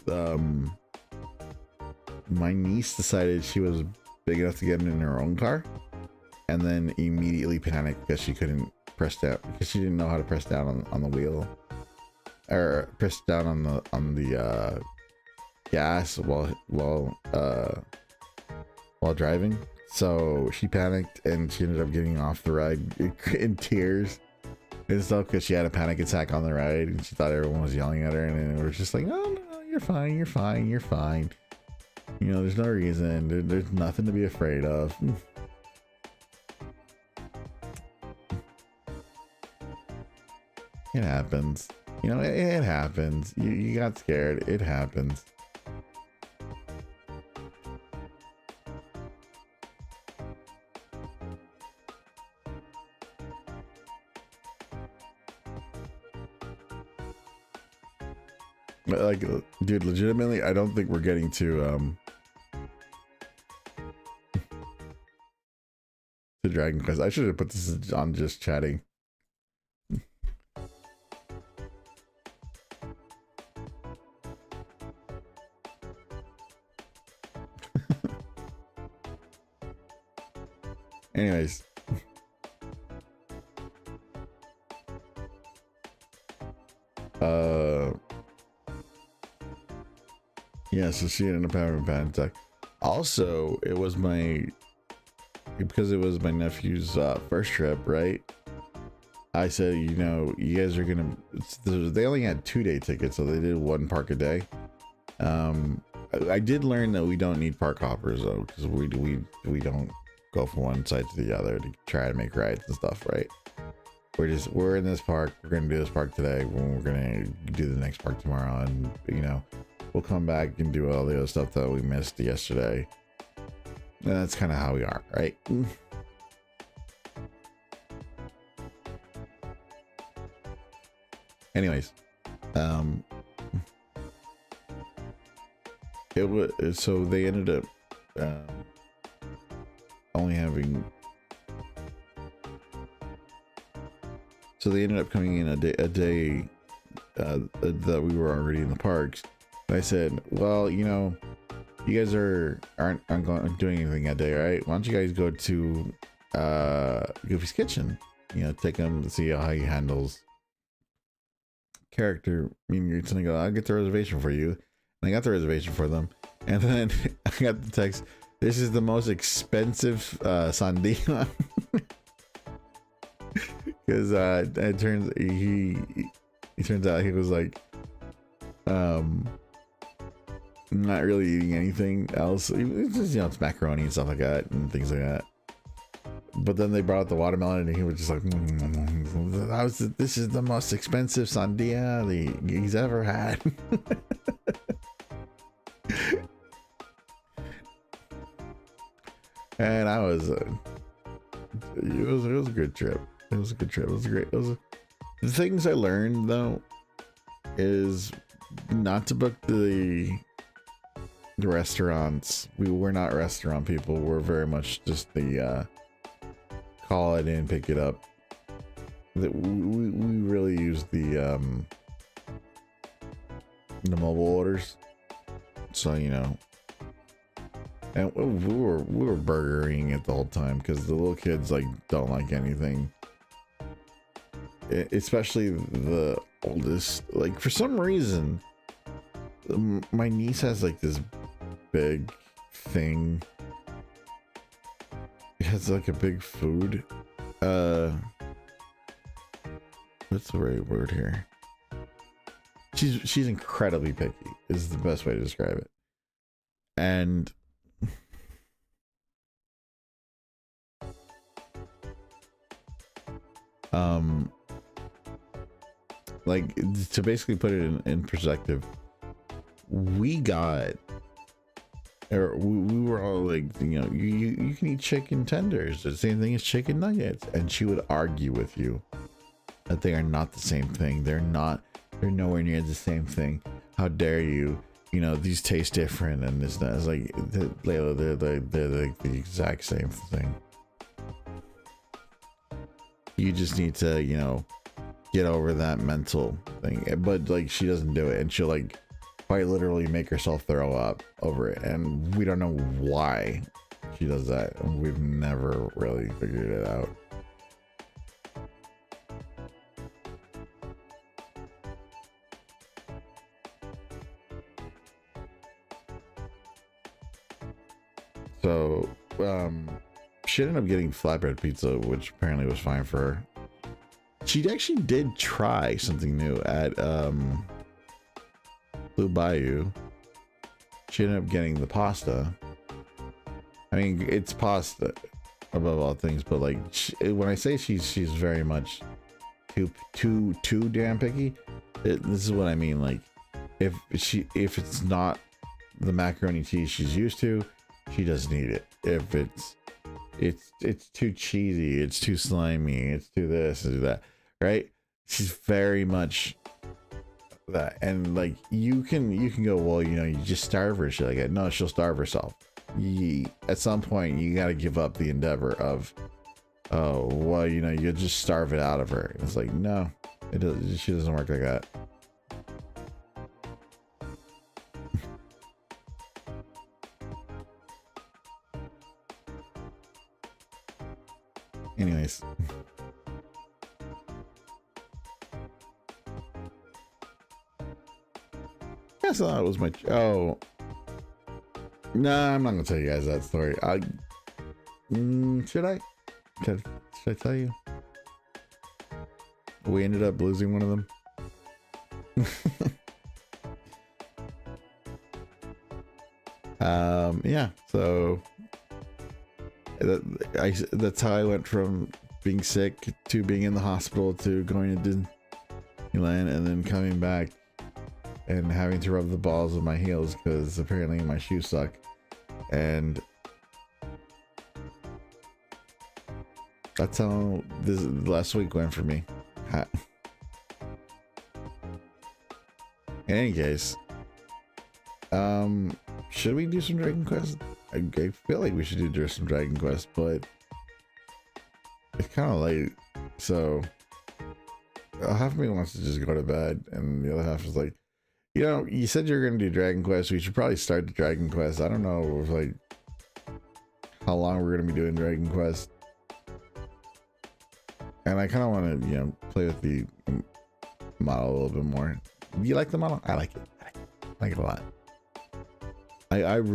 my niece decided she was big enough to get in her own car, and then immediately panicked because she couldn't press down, because she didn't know how to press down on the wheel, or press down on the gas while driving. So she panicked, and she ended up getting off the ride in tears and stuff, because she had a panic attack on the ride, and she thought everyone was yelling at her, and it was just like, oh no, you're fine, you're fine, you're fine. You know, there's no reason. There's nothing to be afraid of. It happens. You know, it happens. You got scared. It happens. Like, dude, legitimately, I don't think we're getting to Dragon Quest. I should have put this on just chatting. Anyways. Yeah, so she ended up having a panic attack. Also, because it was my nephew's first trip, right? I said, you know, you guys are gonna. They only had 2-day tickets, so they did 1 park a day. I did learn that we don't need park hoppers though, because we don't go from one side to the other to try to make rides and stuff, right? We're in this park. We're gonna do this park today. We're gonna do the next park tomorrow, and you know, we'll come back and do all the other stuff that we missed yesterday. And that's kind of how we are, right? Anyways, it was so they ended up only having. So they ended up coming in a day that we were already in the parks. And I said, well, you know, you guys aren't doing anything that day, right? Why don't you guys go to Goofy's Kitchen? You know, take him to see how he handles character meet and greets. And I go, I'll get the reservation for you. And I got the reservation for them. And then I got the text, this is the most expensive sandia. Because it turns turns out he was like not really eating anything else. It's just, you know, it's macaroni and stuff like that and things like that. But then they brought out the watermelon and he was just like, this is the most expensive sandia he's ever had. And I was it was a good trip. It was a good trip. It was great. The things I learned though is not to book the restaurants. We're not restaurant people. We're very much just the call it in, pick it up. That we really use the mobile orders. So you know, and we were burgering it the whole time because the little kids like don't like anything. Especially the oldest, like for some reason my niece has like this big thing. It has like a big food what's the right word here? She's incredibly picky is the best way to describe it. And like to basically put it in perspective, we were all like, you know, you can eat chicken tenders, the same thing as chicken nuggets, and she would argue with you that they are not the same thing. They're nowhere near the same thing. How dare you? You know, these taste different and this and that. It's like, Layla, they're like the exact same thing. You just need to, you know, get over that mental thing. But like, she doesn't do it, and she'll like quite literally make herself throw up over it, and we don't know why she does that. We've never really figured it out. So she ended up getting flatbread pizza, which apparently was fine for her. She actually did try something new at Blue Bayou. She ended up getting the pasta. I mean, it's pasta above all things, but like when I say she's very much too damn picky, this is what I mean. Like if it's not the macaroni and cheese she's used to, she doesn't eat it. If it's too cheesy, it's too slimy, it's too this and that, right? She's very much that. And like you can go, well, you know, you just starve her, shit like that. No, she'll starve herself. At some point you got to give up the endeavor of, oh well, you know, you just starve it out of her. And it's like, no, she doesn't work like that. Anyways. Yeah, so that was my... Oh. Nah, I'm not going to tell you guys that story. Should I? Should I tell you? We ended up losing one of them. Yeah, so that's how I went from being sick to being in the hospital to going to Disneyland and then coming back and having to rub the balls of my heels because apparently my shoes suck. And that's how this last week went for me. In any case, should we do some Dragon Quest? I feel like we should do some Dragon Quest, but it's kind of late, so half of me wants to just go to bed, and the other half is like, you know, you said you're gonna do Dragon Quest. We should probably start the Dragon Quest. I don't know if, like, how long we're gonna be doing Dragon Quest, and I kind of want to, you know, play with the model a little bit more. Do you like the model? I like it. I like it a lot. I'm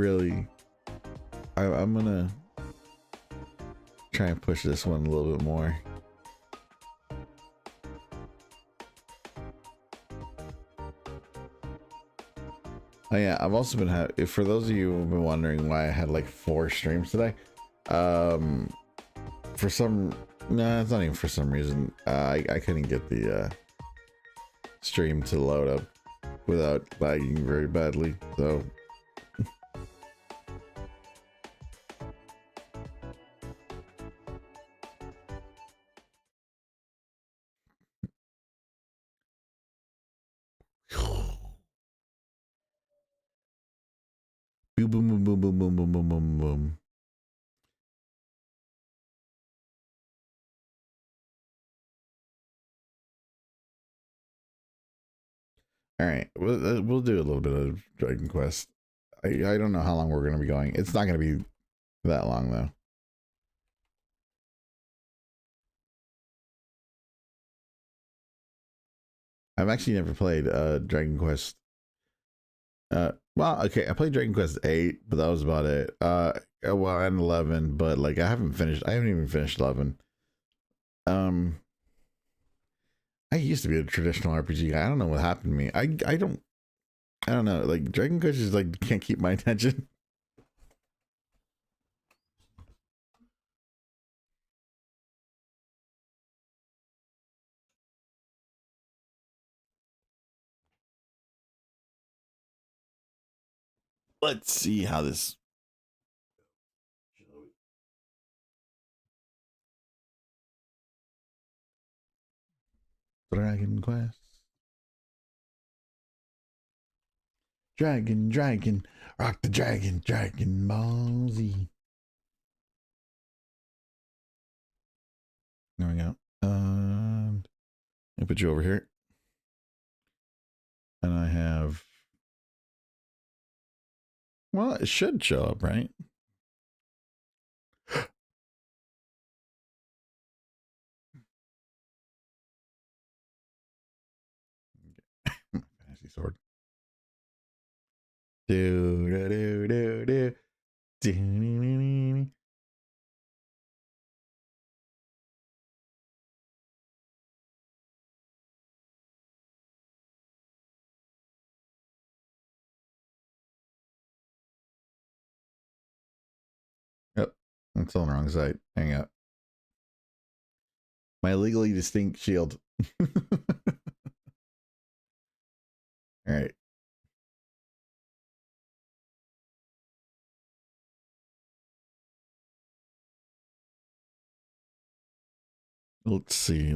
gonna try and push this one a little bit more. Oh yeah, I've also been for those of you who've been wondering why I had like 4 streams today, for some, no, it's not even for some reason. I couldn't get the stream to load up without lagging very badly, so boom, boom, boom, boom, boom, boom, boom, boom, boom, boom. All right, we'll do a little bit of Dragon Quest. I don't know how long we're gonna be going. It's not gonna be that long though. I've actually never played Dragon Quest. Well, okay, I played Dragon Quest 8, but that was about it. Well, and 11, but like I haven't even finished 11. I used to be a traditional RPG guy. I don't know what happened to me. I don't know. Like Dragon Quest is like can't keep my attention. Let's see how this. Dragon Quest. Dragon, rock the dragon, Dragon Ball Z. There we go. I'll put you over here. And I have. Well, it should show up, right? Fantasy sword. Do. Yep, I'm still on the wrong side. Hang out. My legally distinct shield. All right. Let's see.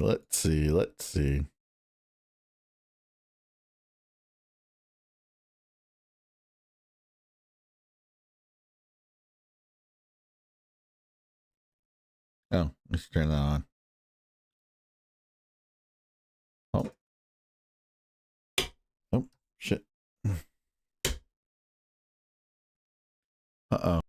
Oh, let's turn that on. Oh. Oh, shit. Uh-oh.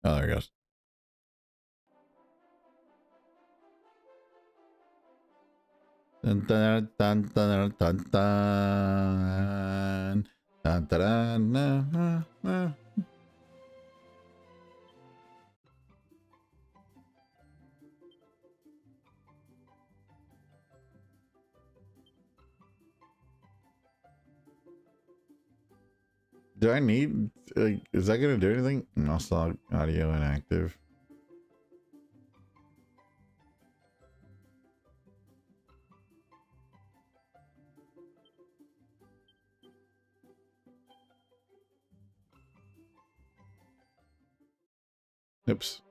Oh, there it goes. Dun, dun, dun, dun, dun, dun. Dun, dun, dun, dun, dun, dun. Do I need, is that going to do anything? Mouse log audio inactive. Oops.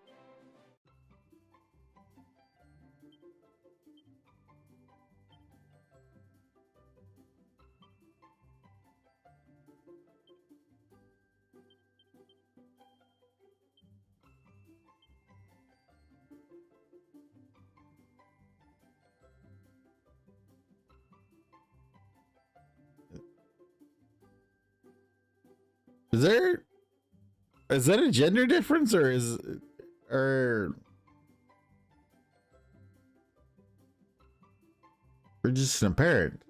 Is that a gender difference or just an apparent?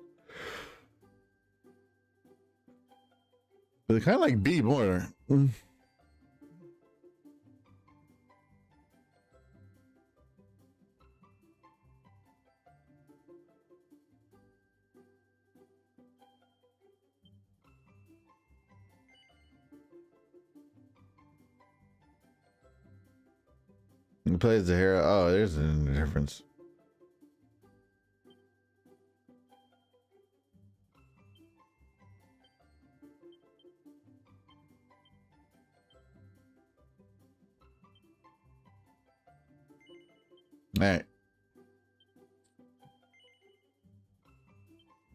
But they kind of like B more. He plays the hero. Oh, there's a difference. All right.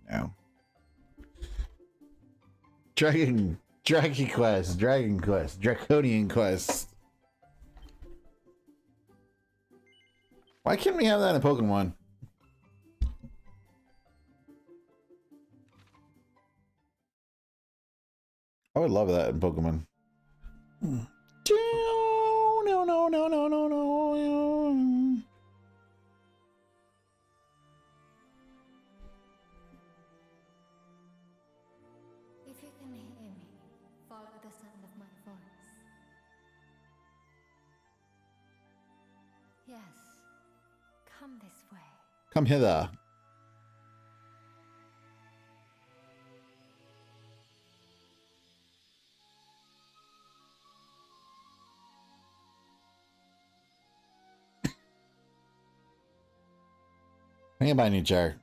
Now. Dragon Quest, Draconian Quest. Why can't we have that in Pokemon? I would love that in Pokemon. No. If you can hear me, follow the sound of my voice. Yes, come this way. Come hither. Hang by new chair.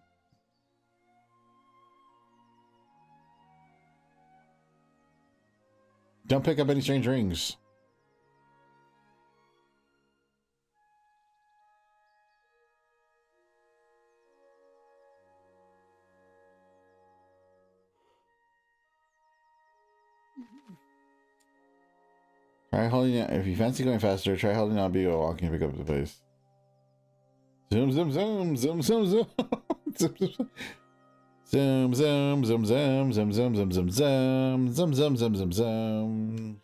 Don't pick up any strange rings. Try holding it. If you fancy going faster, try holding on B while walking to pick up the pace. Zoom, zoom, zoom, zoom, zoom, zoom. Zoom, zoom, zoom, zoom, zoom, zoom, zoom, zoom, zoom, zoom, zoom, zoom, zoom, zoom.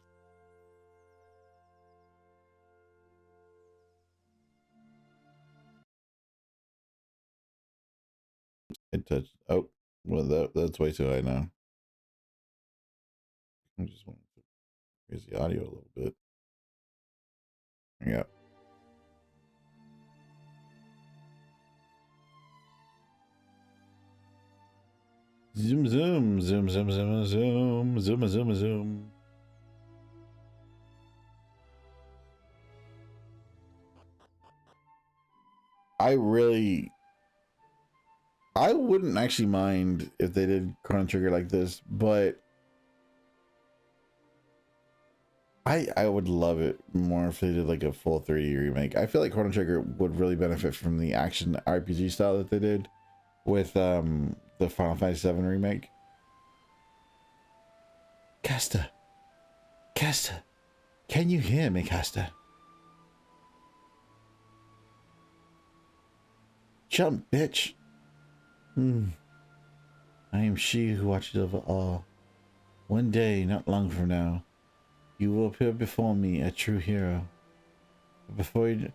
It touched. Oh, well, that's way too high now. I just want to raise the audio a little bit. Yeah. Zoom, zoom, zoom, zoom, zoom, zoom, zoom, zoom, zoom. I wouldn't actually mind if they did Chrono Trigger like this, but I would love it more if they did like a full 3D remake. I feel like Chrono Trigger would really benefit from the action RPG style that they did with the Final Fantasy VII remake. Castor, can you hear me, Castor? Jump, bitch. I am she who watches over all. One day, not long from now, You will appear before me, a true hero. But before you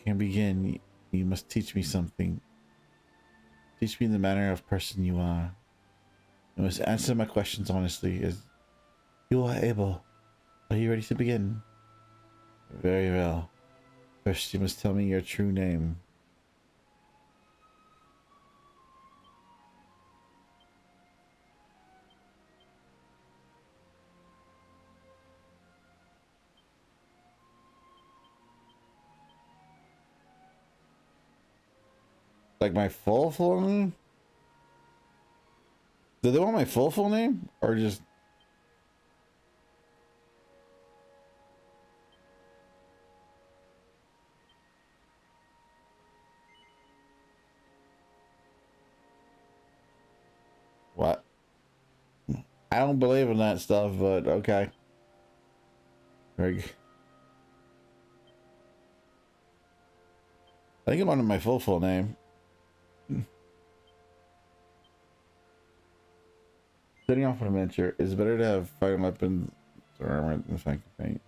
can begin, you must teach me something. Teach me the manner of person you are. You must answer my questions honestly, as you are able. Are you ready to begin? Very well. First, you must tell me your true name. Like my full name? Do they want my full name? Or just... What? I don't believe in that stuff, but okay. Very good. I think I'm under my full name. Setting off an adventure, is better to have fighting weapons or armor than fighting paint.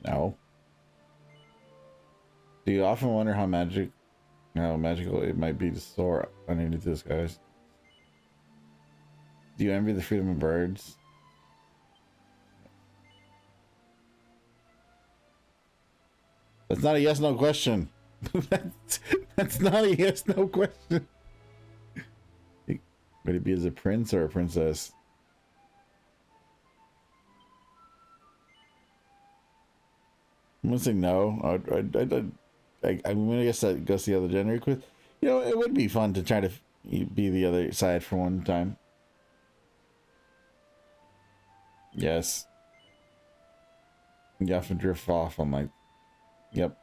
No. Do you often wonder how magical it might be to soar underneath the skies? Do you envy the freedom of birds? That's not a yes/no question. that's not a yes/no question. Would it be as a prince or a princess? I'm gonna say no. I'm gonna guess that goes the other gender. You know, it would be fun to try to be the other side for one time. Yes. You often drift off. I'm like, yep.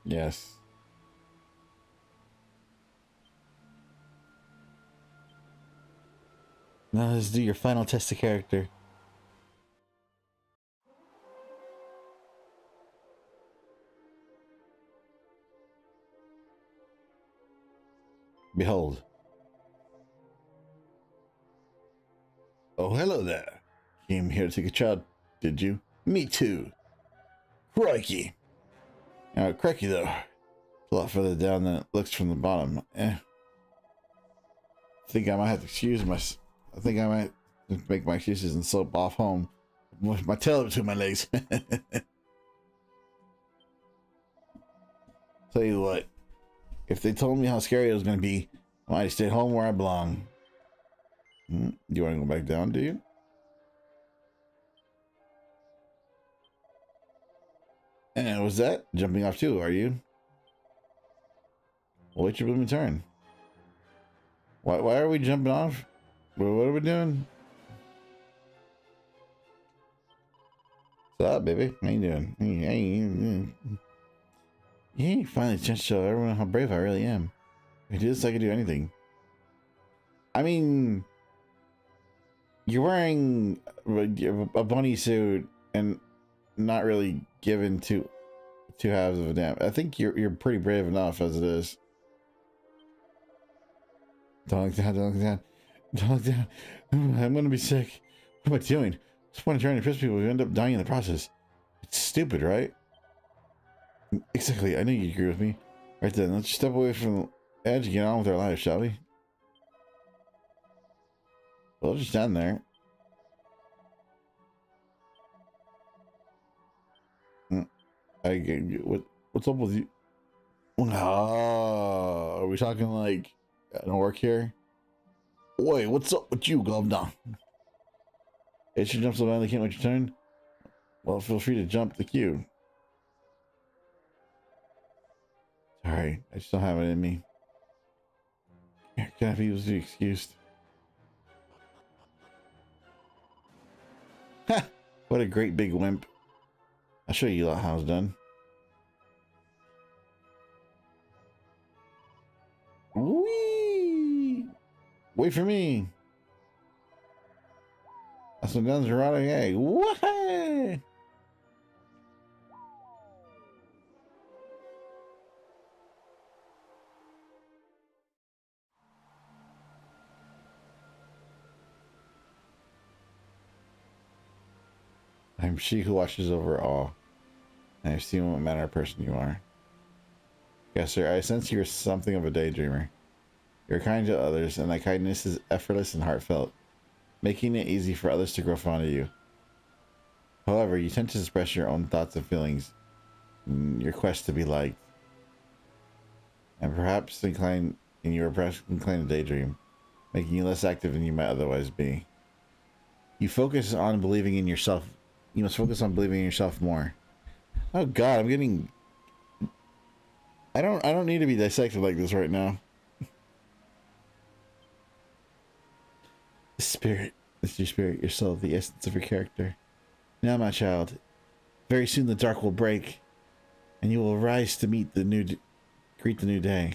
Yes. Now let's do your final test of character. Behold. Oh, hello there. Came here to take a shot, did you? Me too. Crikey. Crikey though. A lot further down than it looks from the bottom. I think I might have to excuse myself. I think I might make my excuses and slope off home with my tail between my legs. Tell you what, if they told me how scary it was going to be, I might have stayed home where I belong. You want to go back down, do you? And was that jumping off too, are you? Well, wait your blooming turn. Why are we jumping off? What are we doing? What's up, baby? How you doing? Hey, finally a chance to show everyone how brave I really am. If I do this, I can do anything. I mean, you're wearing a bunny suit and not really given two halves of a damn. I think you're pretty brave enough as it is. Don't look down, don't look down. Don't look down. I'm gonna be sick. What am I doing? What's the point of trying to impress people if you end up dying in the process? It's stupid, right? Exactly, I knew you'd agree with me. Right then, let's step away from the edge and get on with our lives, shall we? We'll just stand there. What's up with you? Oh, are we talking like I don't work here? Wait, what's up with you, Governor? It should jump so badly, can't wait your turn. Well, feel free to jump the queue. Sorry, I just don't have it in me. Can't be excused. Ha! What a great big wimp. I'll show you how it's done. Whee! Wait for me. That's some guns rotting egg. Whee! am she who watches over all. I have seen what manner of person you are. Yes, sir, I sense you're something of a daydreamer. You're kind to others, and that kindness is effortless and heartfelt, making it easy for others to grow fond of you. However, you tend to express your own thoughts and feelings in your quest to be liked, and perhaps inclined to daydream, making you less active than you might otherwise be. You focus on believing in yourself. You must focus on believing in yourself more. Oh God, I'm getting. I don't need to be dissected like this right now. The spirit. It's your spirit, your soul, the essence of your character. Now, my child, very soon the dark will break, and you will rise to greet the new day.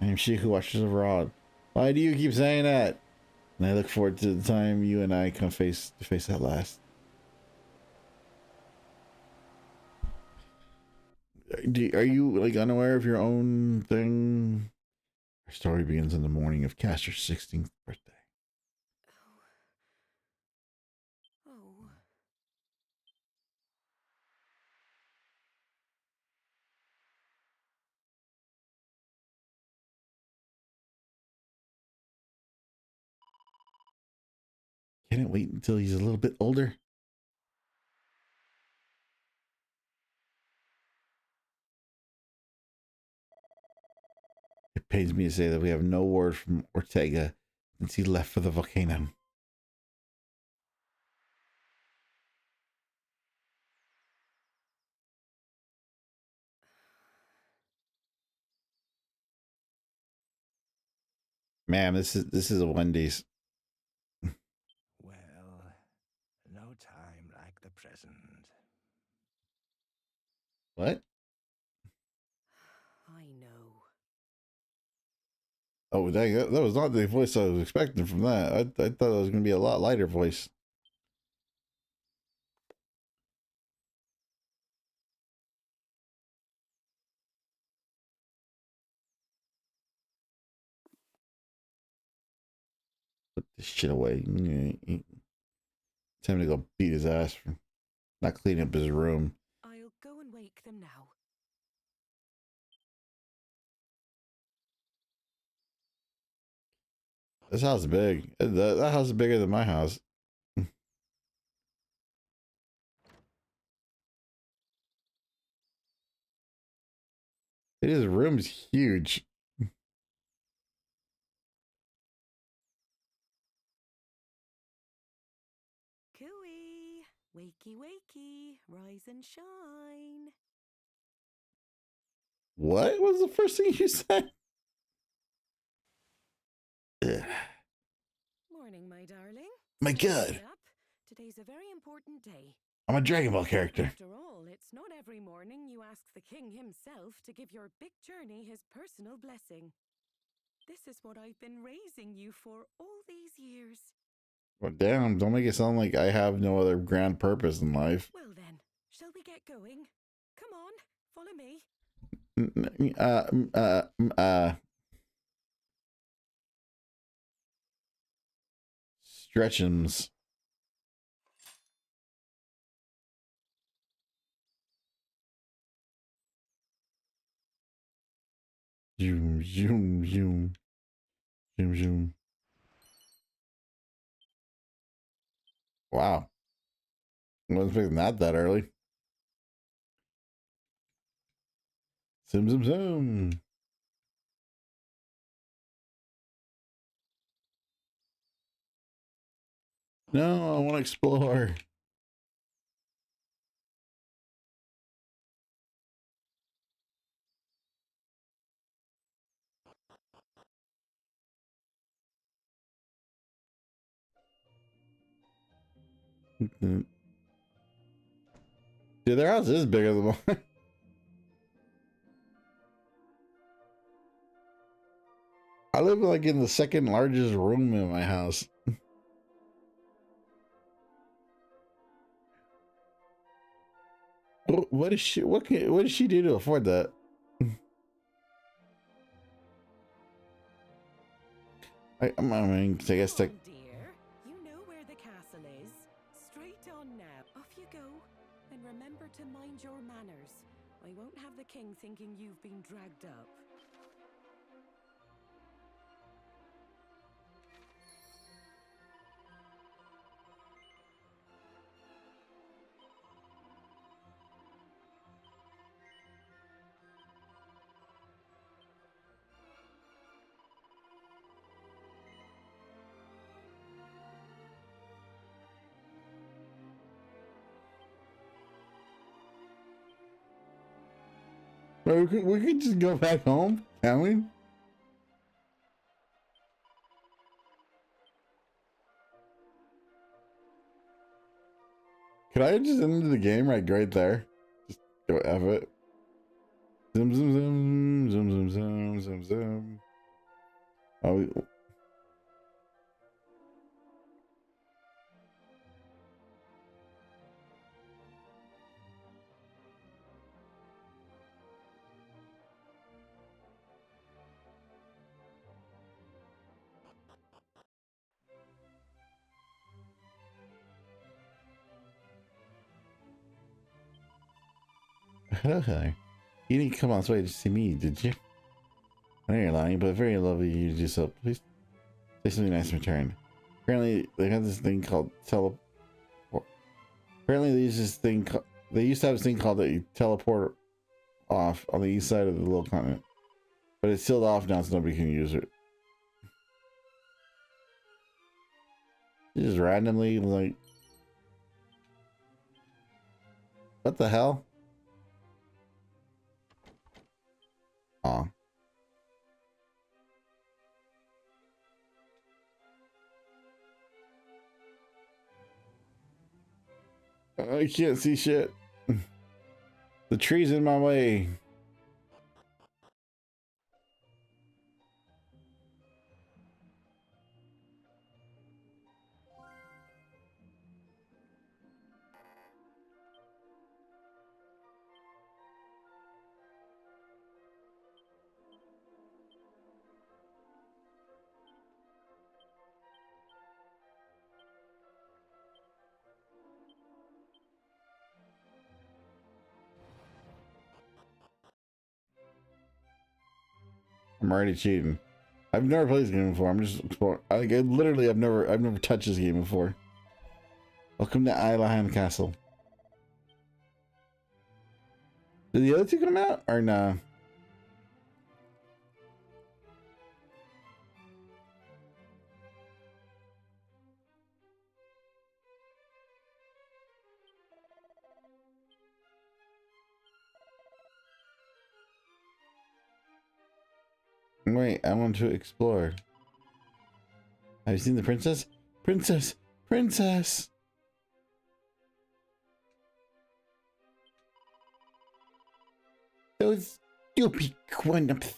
I am she who watches over all. Why do you keep saying that? And I look forward to the time you and I come face to face at last. Are you like unaware of your own thing? Our story begins on the morning of Castor's 16th birthday. Oh. Can't wait until he's a little bit older. It pains me to say that we have no word from Ortega since he left for the volcano. Ma'am, this is a Wendy's. Well, no time like the present. What? I know. Oh, that was not the voice I was expecting from that. I thought it was going to be a lot lighter voice. Put this shit away. Time to go beat his ass for not cleaning up his room. I'll go and wake them now. This house is big. That house is bigger than my house. His room is huge. Cooey! Wakey, wakey! Rise and shine! What was the first thing you said? Ugh. Morning, my darling. My Time to God. get up. Today's a very important day. I'm a Dragon Ball character. After all, it's not every morning you ask the king himself to give your big journey his personal blessing. This is what I've been raising you for all these years. Well, damn, don't make it sound like I have no other grand purpose in life. Well then, shall we get going? Come on, follow me. Stretchins. Zoom, zoom, zoom. Zoom, zoom. Wow. I wasn't expecting that early. Zoom, zoom, zoom. No, I want to explore. Dude, their house is bigger than mine. I live like in the second largest room in my house. What is she? What does she do to afford that? I mean, I guess Come on, dear. You know where the castle is. Straight on now. Off you Then remember to mind your manners. I won't have the king thinking you've been dragged up. We could just go back home, can we? Could I just end the game right there? Just go F it. Zoom, zoom, zoom, zoom, zoom, zoom, zoom, zoom. Oh, okay. You didn't come all this way to see me, did you? I know you're lying, but very lovely of you to do so. Please say something nice in return. Apparently, they have this thing called Apparently, they use this thing. They used to have this thing called a teleport off on the east side of the little continent, but it's sealed off now, so nobody can use it. You just randomly like, what the hell? Aw. I can't see shit. The tree's in my way. I'm already cheating. I've never played this game before. I'm just exploring. I've never touched this game before. Welcome to Island Castle. Did the other two come out or nah? Wait, I want to explore. Have you seen the princess? Princess! Princess! Those stupid grown-ups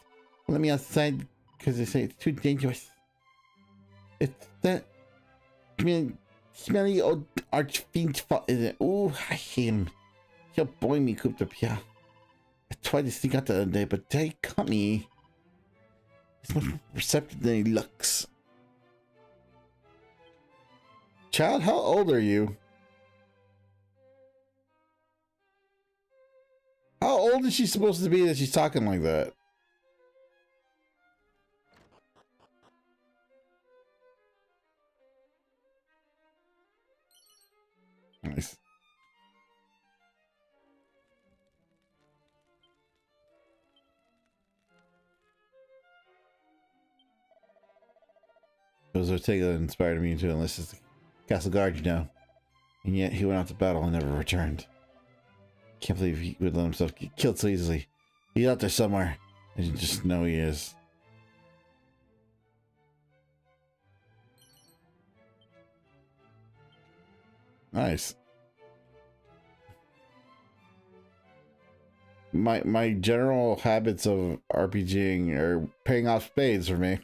let me outside because they say it's too dangerous. It's that smelly old archfiend's fault, is it? Oh, I hate him. He'll boy me cooped up here. I tried to sneak out the other day, but they caught me. He's much more receptive than he looks. Child, how old are you? How old is she supposed to be that she's talking like that? Nice. It was Ortega that inspired me to enlist as the castle guard, you know. And yet he went out to battle and never returned. Can't believe he would let himself get killed so easily. He's out there somewhere. And you just know he is. Nice. My general habits of RPGing are paying off spades for me.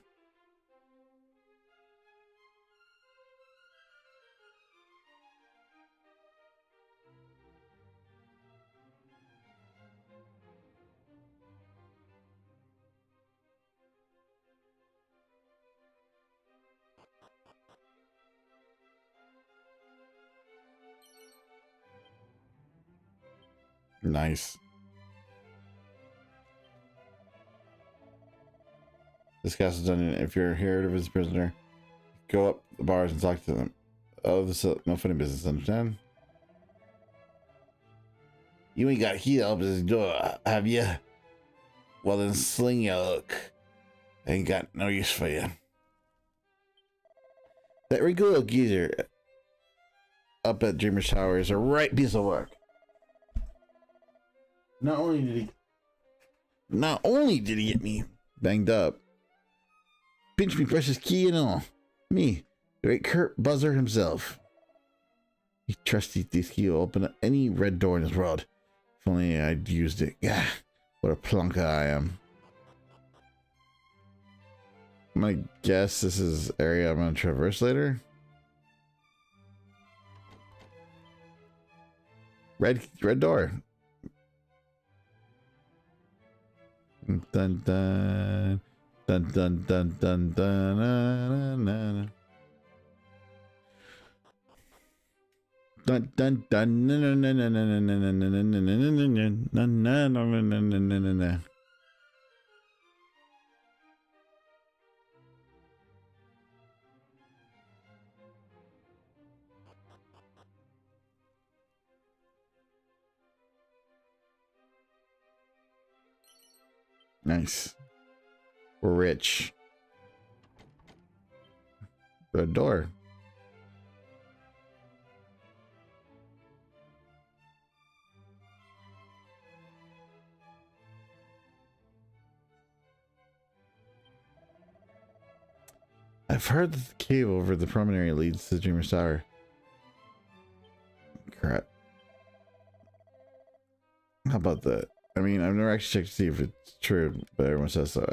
Nice. This Castor dungeon. If you're here to visit a prisoner, go up the bars and talk to them. Oh, this is no funny business. Understand? You ain't got heat up this door, have you? Well then, sling your hook. I ain't got no use for you. That regular geezer up at Dreamer's Tower is a right piece of work. Not only did he get me banged up, pinch me precious key and all. Me, the great Kurt Buzzer himself. He trusty this key will open any red door in this world. If only I'd used it. Yeah, what a plunker I am. I'm gonna guess this is area I'm gonna traverse later. Red door. Dun dun dun dun dun dun dun na, na, na. Dun dun dun na, na, na, na, na, na, na, na, na, na, na, na, na, na, na. Nice. We're rich. Red door. I've heard that the cave over the promontory leads to the Dreamer's Tower. Crap. How about that? I mean, I've never actually checked to see if it's true, but everyone says so.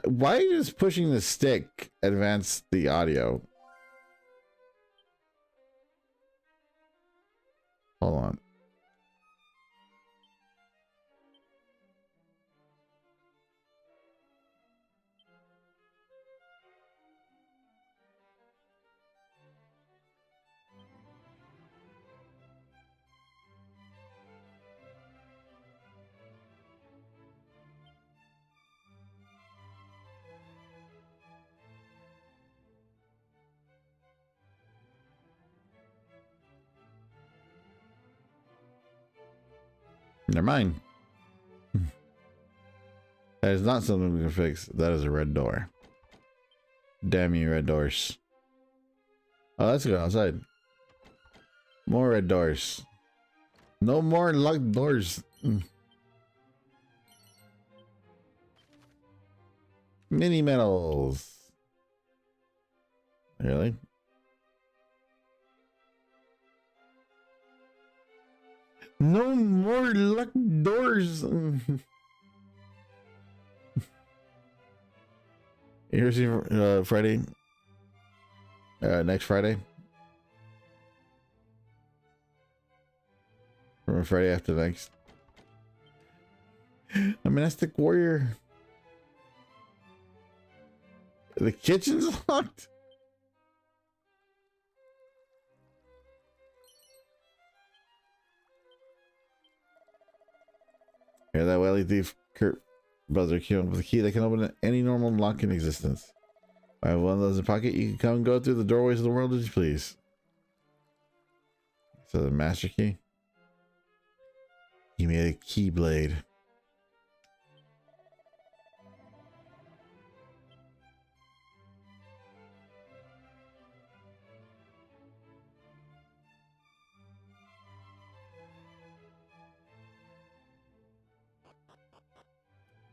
Why is pushing the stick advance the audio? Hold on. Never mind. That is not something we can fix. That is a red door. Damn you, red doors. Oh, let's go outside. More red doors. No more locked doors. Mini medals. Really? No more locked doors. Here's Friday. Next Friday. Or Friday after next. A monastic warrior. The kitchen's locked. Hear that wily thief Kurt Buzzer came up with a key that can open any normal lock in existence. I have one of those in pocket. You can come and go through the doorways of the world as you please. So the master key. He made a keyblade.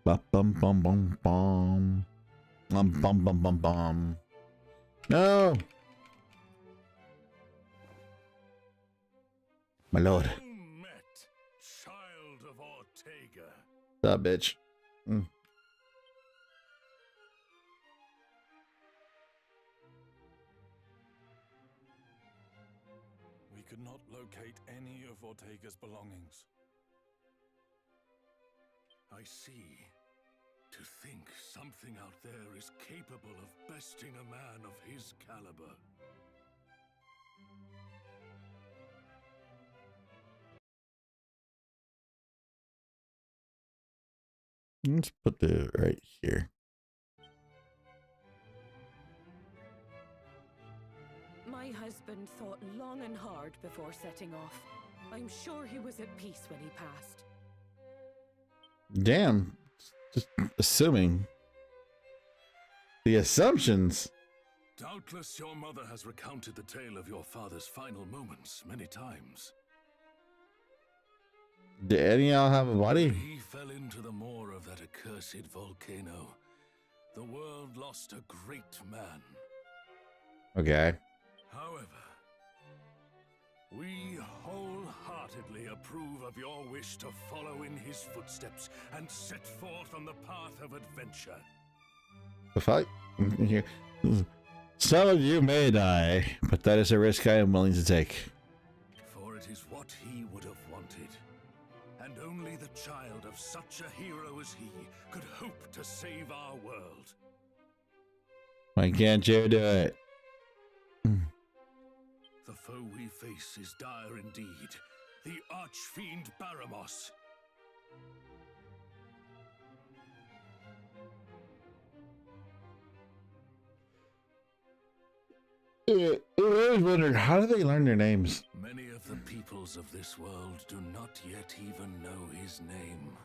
Bum bum bum bum bum. Bum bum bum bum. No! My lord. Met, child of Ortega. What's up, bitch? We could not locate any of Ortega's belongings. I see. To think something out there is capable of besting a man of his caliber. Let's put it right here. My husband thought long and hard before setting off. I'm sure he was at peace when he passed. Damn. Just assuming. The assumptions. Doubtless your mother has recounted the tale of your father's final moments many times. Did any of y'all have a body? He fell into the maw of that accursed volcano. The world lost a great man. Okay. However, we wholeheartedly approve of your wish to follow in his footsteps and set forth on the path of adventure. The fuck? Some of you may die, but that is a risk I am willing to take. For it is what he would have wanted. And only the child of such a hero as he could hope to save our world. Why can't you do it? The foe we face is dire indeed. The archfiend Baramos. I always wondered, how do they learn their names? Many of the peoples of this world do not yet even know his name.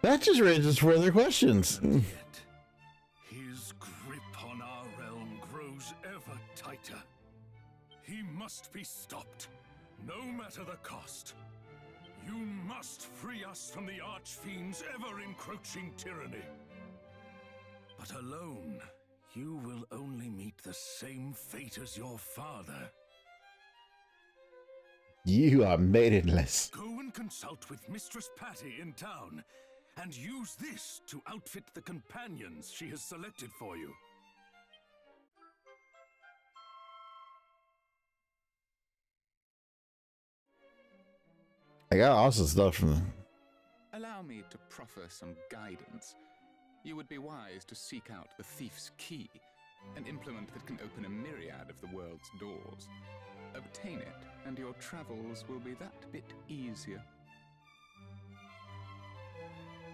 That just raises further questions. And yet, his grip on our realm grows ever tighter. He must be stopped, no matter the cost. You must free us from the archfiend's ever-encroaching tyranny. But alone, you will only meet the same fate as your father. You are maidenless. Go and consult with Mistress Patty in town, and use this to outfit the companions she has selected for you. I got awesome stuff from them. Allow me to proffer some guidance. You would be wise to seek out the thief's key, an implement that can open a myriad of the world's doors. Obtain it, and your travels will be that bit easier.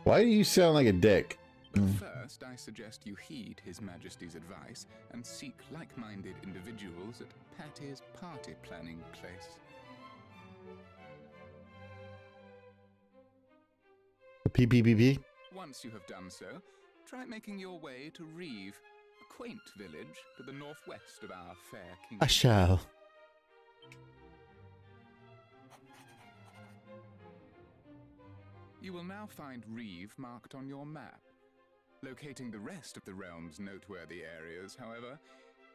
Why do you sound like a dick? But first, I suggest you heed His Majesty's advice and seek like-minded individuals at Patty's party planning place. PPPP? Once you have done so, try making your way to Reeve, a quaint village to the northwest of our fair kingdom. I shall. You will now find Reeve marked on your map. Locating the rest of the realm's noteworthy areas, however,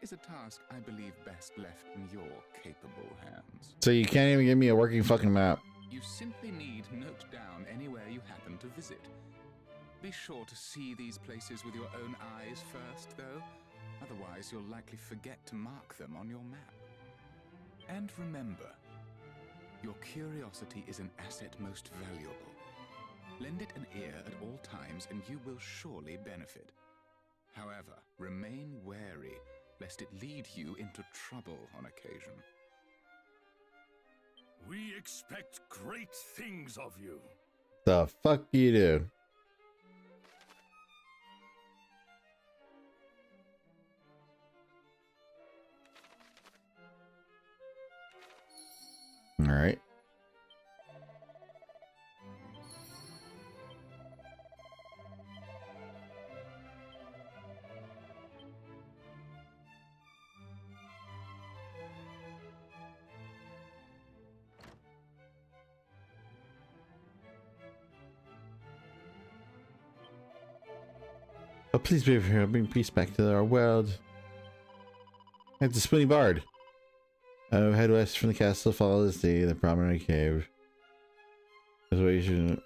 is a task I believe best left in your capable hands. So you can't even give me a working fucking map. You simply need note down anywhere you happen to visit. Be sure to see these places with your own eyes first, though. Otherwise, you'll likely forget to mark them on your map. And remember, your curiosity is an asset most valuable. Lend it an ear at all times, and you will surely benefit. However, remain wary, lest it lead you into trouble on occasion. We expect great things of you. The fuck you do? All right. Oh, please be here. Bring peace back to our world. It's a spinning bard. Oh, head west from the castle, follow the sea, the promenade cave. That's what you should.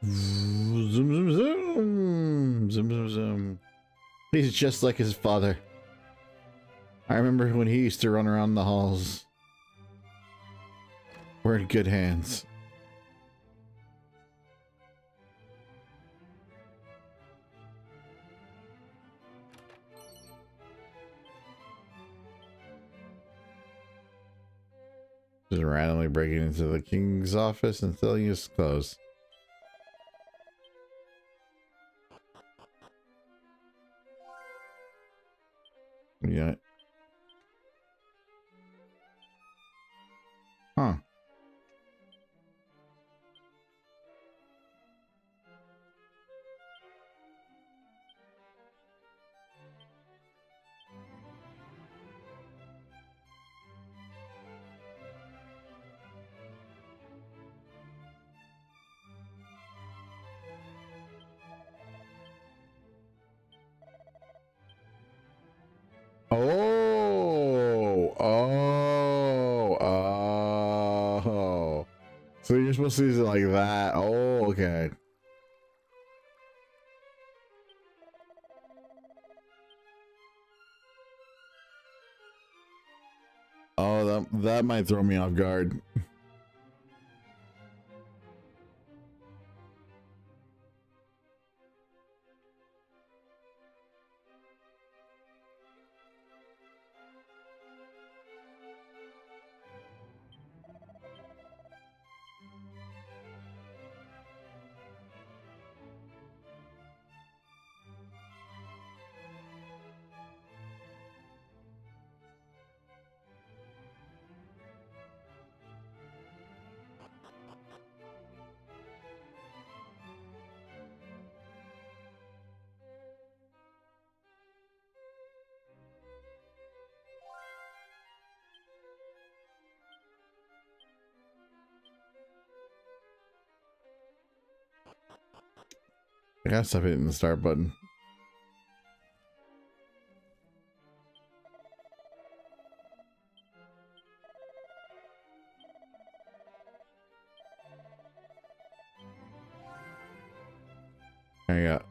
Zoom, zoom, zoom. Zoom, zoom, zoom. He's just like his father. I remember when he used to run around the halls. We're in good hands. Just randomly breaking into the king's office and stealing his clothes. Yeah. Huh. Oh. So you're supposed to use it like that. Oh, okay. Oh, that might throw me off guard. I gotta stop hitting the start button. There you go.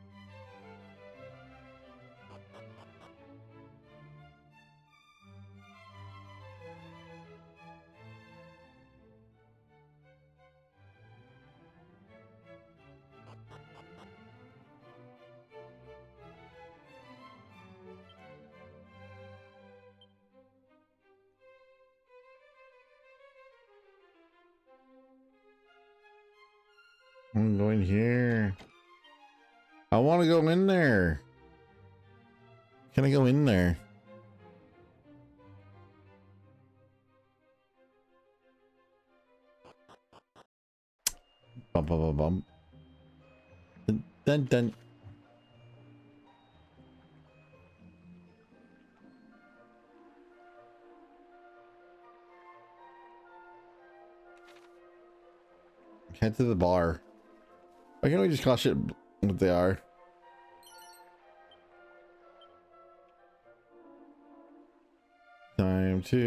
I'm going here. I want to go in there. Can I go in there? Bum, bum, bum, bum. Dun, dun, dun. Head to the bar. Why can't we just call shit what they are? Time to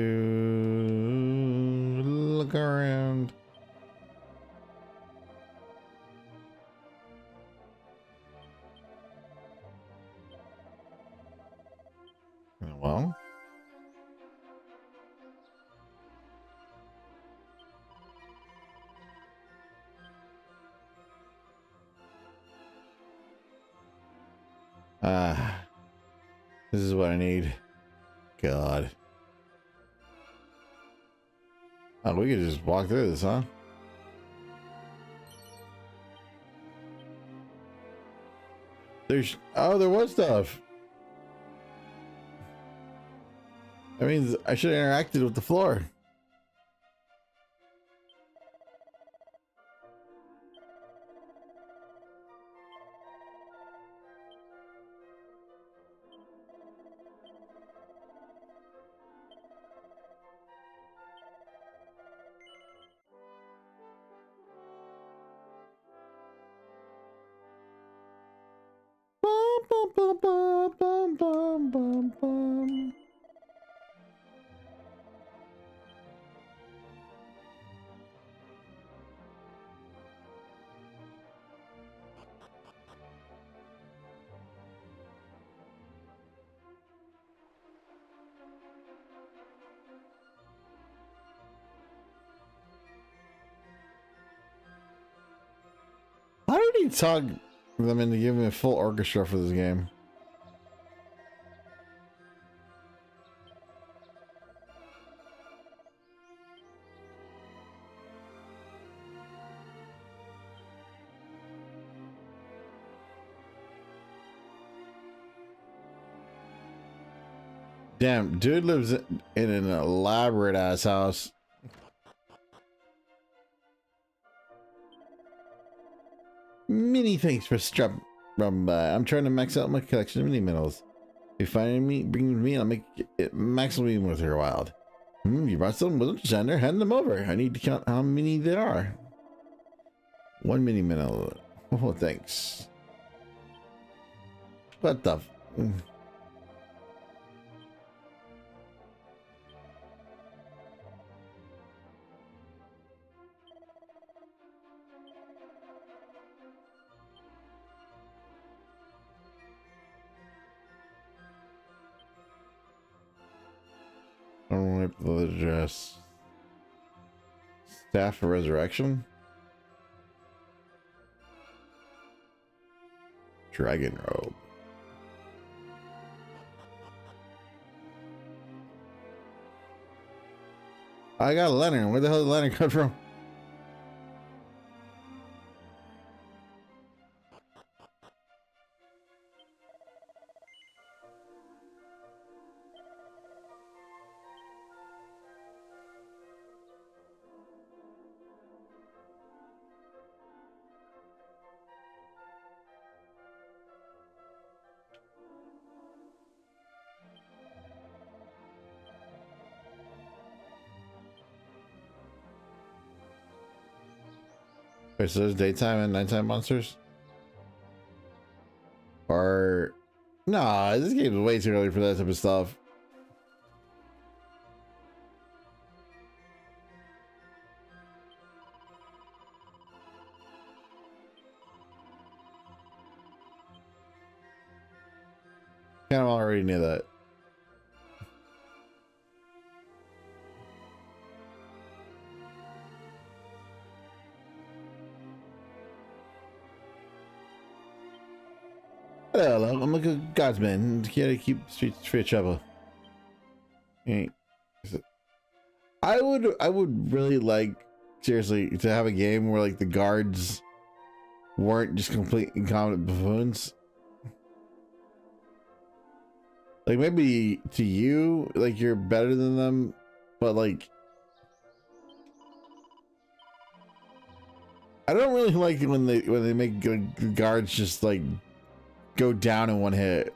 look around. Well, this is what I need. God. Oh, we could just walk through this, huh? Oh, there was stuff. That means I should have interacted with the floor. Bum, bum, bum, bum, bum, bum, bum. How did he talk them into giving me a full orchestra for this game? Damn, dude lives in an elaborate ass house. Many thanks for strap from I'm trying to max out my collection of mini minerals. If you find me, bring them to me and I'll make it maximally worth your while. You brought some with Xander, hand them over. I need to count how many there are. 1 mini mineral. Oh, thanks. What the Unwipe the dress. Staff of Resurrection. Dragon robe. I got a lantern. Where the hell did the lantern come from? Wait, so there's daytime and nighttime monsters? Or... Nah, this game is way too early for that type of stuff. Kind of already knew that. Hello, I'm a good guardsman. Here to keep streets free of trouble. I would really like, seriously, to have a game where like the guards weren't just complete incompetent buffoons. Like maybe to you, like you're better than them, but like I don't really like it when they make the guards just like go down in one hit.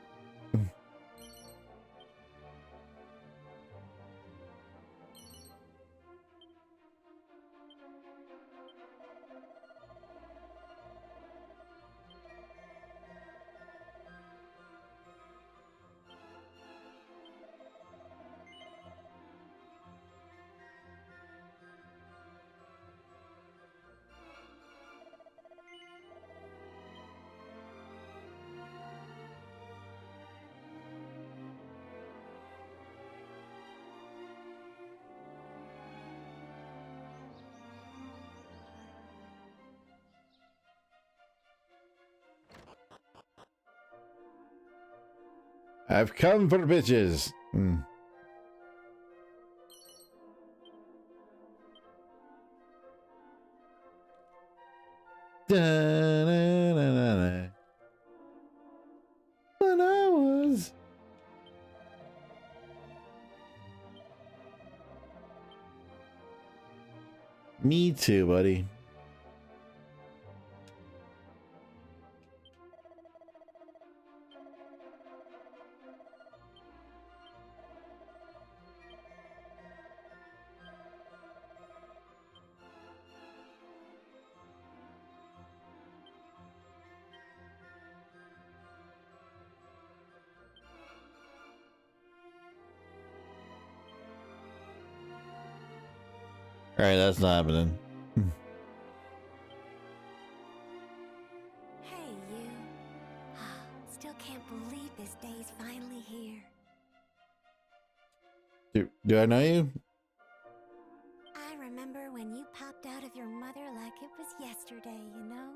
I've come for bitches. Da-na-na-na-na. When I was me too, buddy. All right, that's not happening. Hey, you. Still can't believe this day's finally here. Do I know you? I remember when you popped out of your mother like it was yesterday, you know?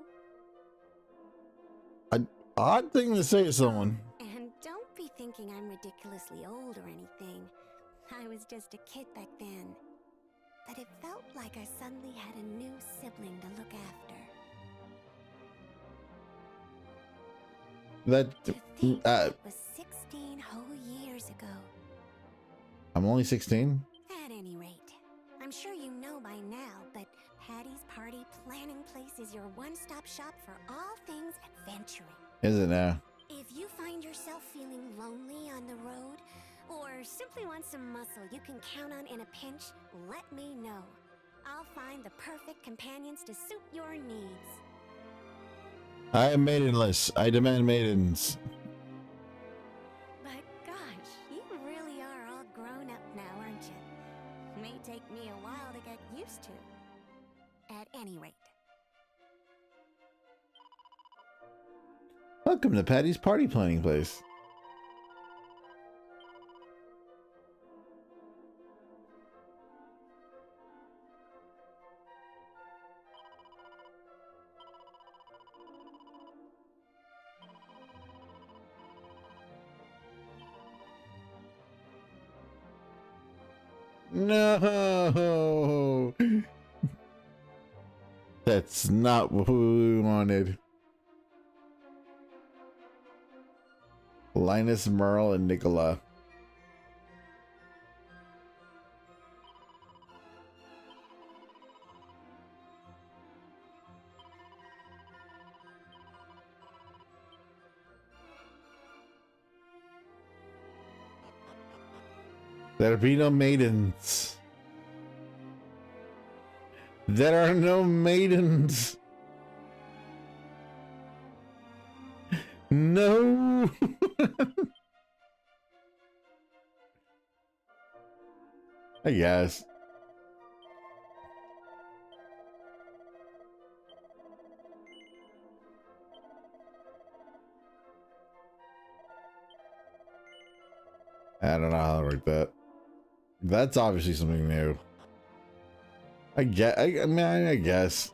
An odd thing to say to someone. And don't be thinking I'm ridiculously old or anything. I was just a kid back then. But it felt like I suddenly had a new sibling to look after. That To think it was 16 whole years ago. I'm only 16. At any rate, I'm sure you know by now, but Patty's Party Planning Place is your one-stop shop for all things adventuring. Is it now? If you find yourself feeling lonely on the road, or simply want some muscle you can count on in a pinch, let me know. I'll find the perfect companions to suit your needs. I am maidenless. I demand maidens. But gosh, you really are all grown up now, aren't you? May take me a while to get used to. At any rate. Welcome to Patty's Party Planning Place. No, that's not what we wanted. Linus, Merle, and Nicola. There be no maidens. There are no maidens. No. I guess. I don't know how to work that. That's obviously something new. I mean, I guess.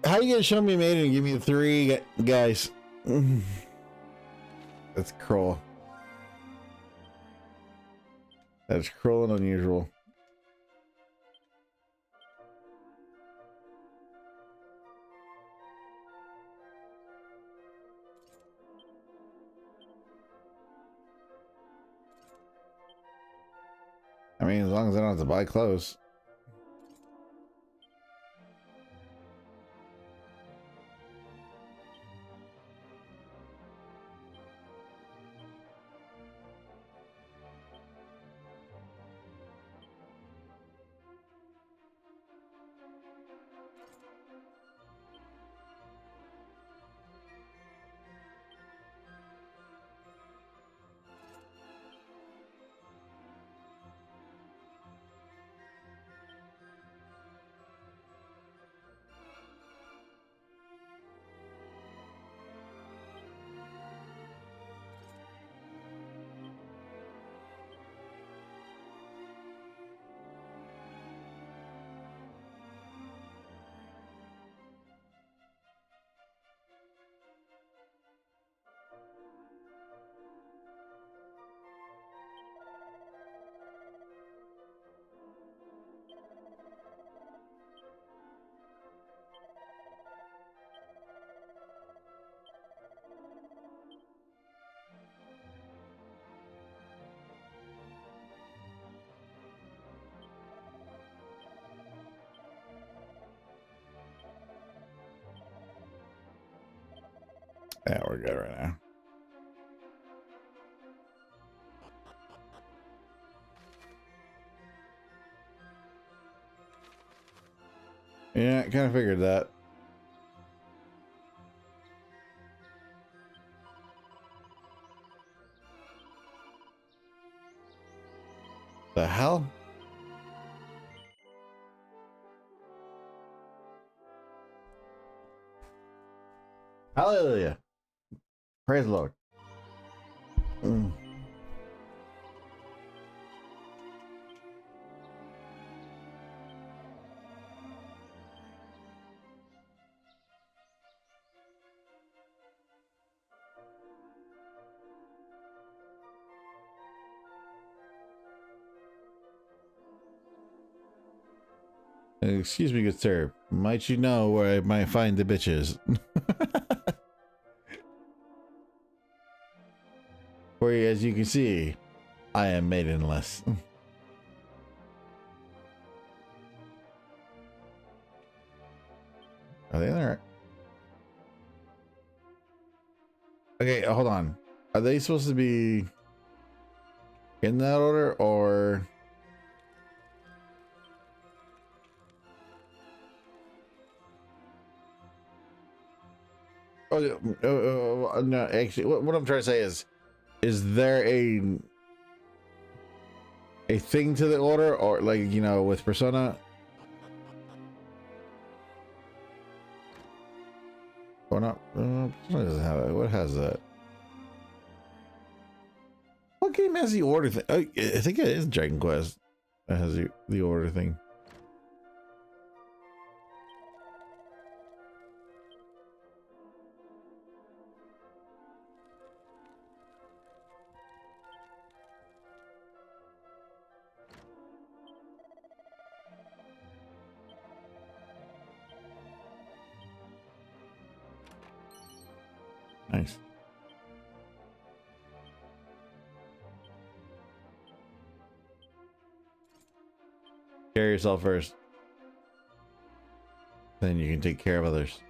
How you gonna show me a maiden and give me 3 guys? That's cruel. That's cruel and unusual. I mean, as long as I don't have to buy clothes. Yeah, we're good right now. Yeah, I kind of figured that. The hell? Hallelujah. Praise the Lord. Mm. Excuse me, good sir. Might you know where I might find the bitches? For as you can see, I am maidenless. Are they there? Okay, hold on. Are they supposed to be in that order or? No, actually, what I'm trying to say is there a thing to the order, or like, you know, with Persona? Or not? Persona doesn't have it. What has that? What game has the order thing? Oh, I think it is Dragon Quest that has the order thing. Nice. Care yourself first. Then you can take care of others.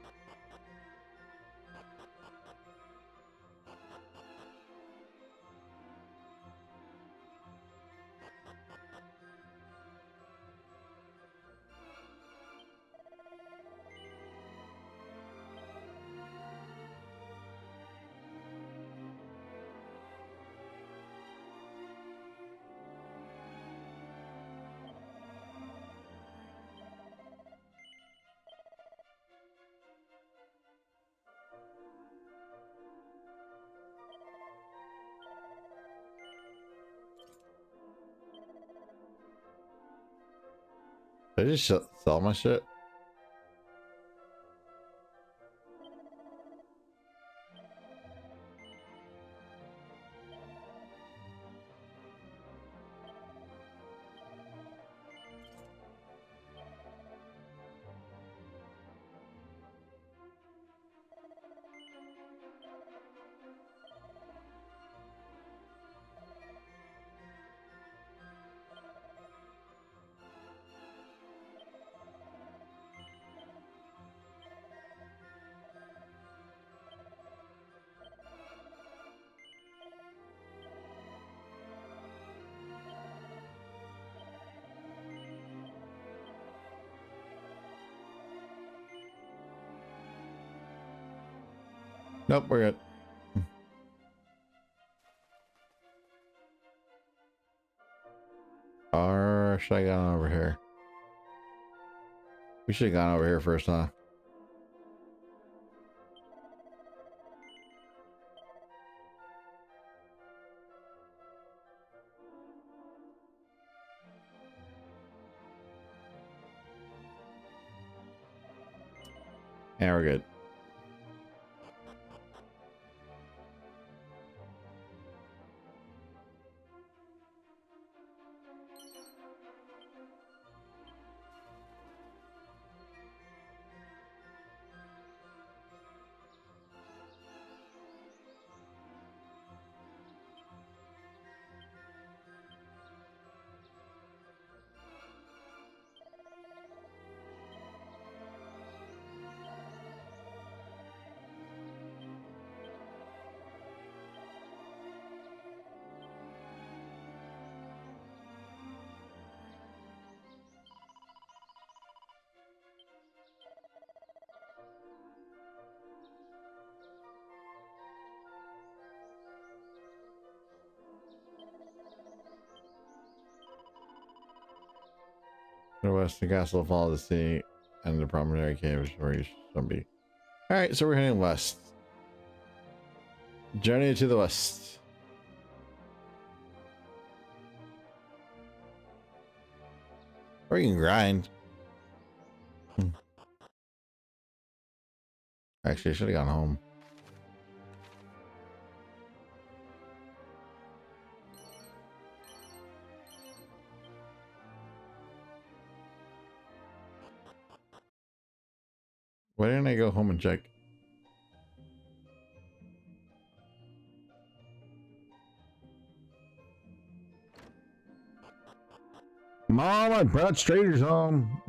Did I just sell my shit? Nope, we're good. Or should I go over here? We should have gone over here first, huh? Yeah, we're good. To the west, the castle follow the sea, and the promontory caves where you should be. Alright, so we're heading west. Journey to the west. Or you can grind. Actually, I should have gone home. Why didn't I go home and check? Mom, I brought strangers home.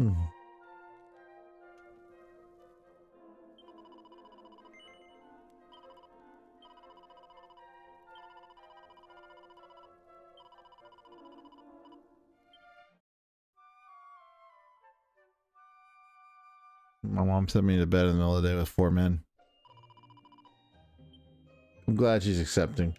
My mom sent me to bed in the middle of the day with 4 men. I'm glad she's accepting.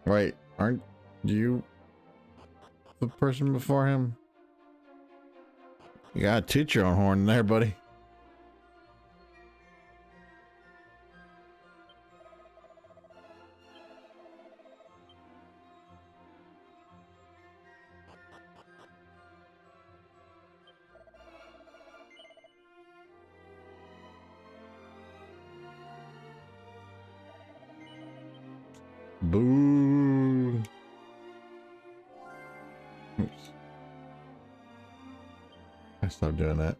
Right, aren't you the person before him? You gotta toot your own horn there, buddy. Boo. Oops. I stopped doing that.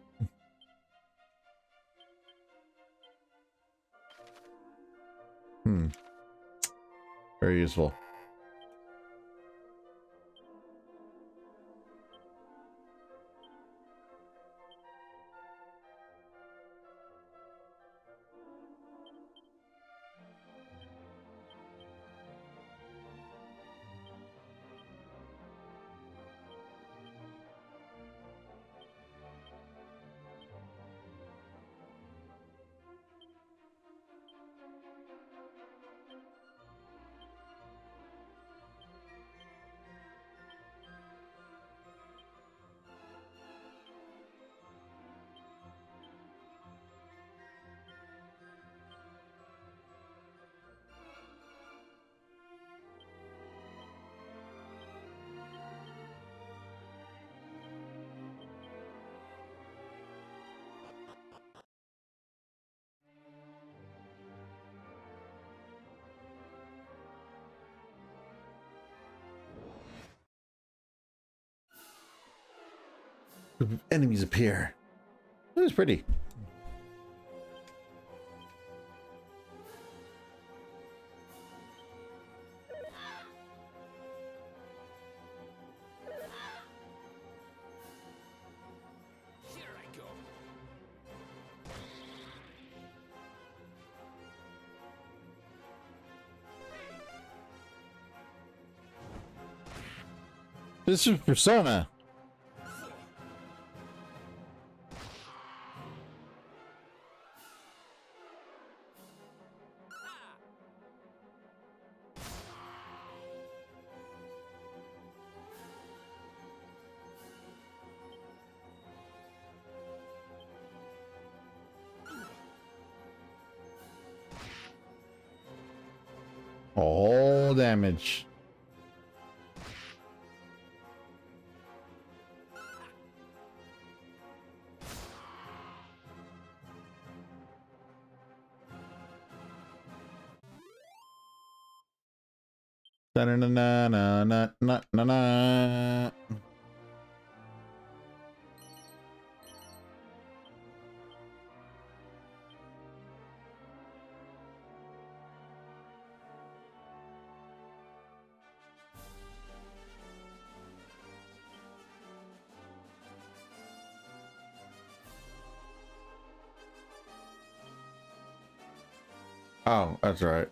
Very useful. Enemies appear. It was pretty. Here I go. This is Persona. All damage. Na na na na na na na na. Oh, that's right.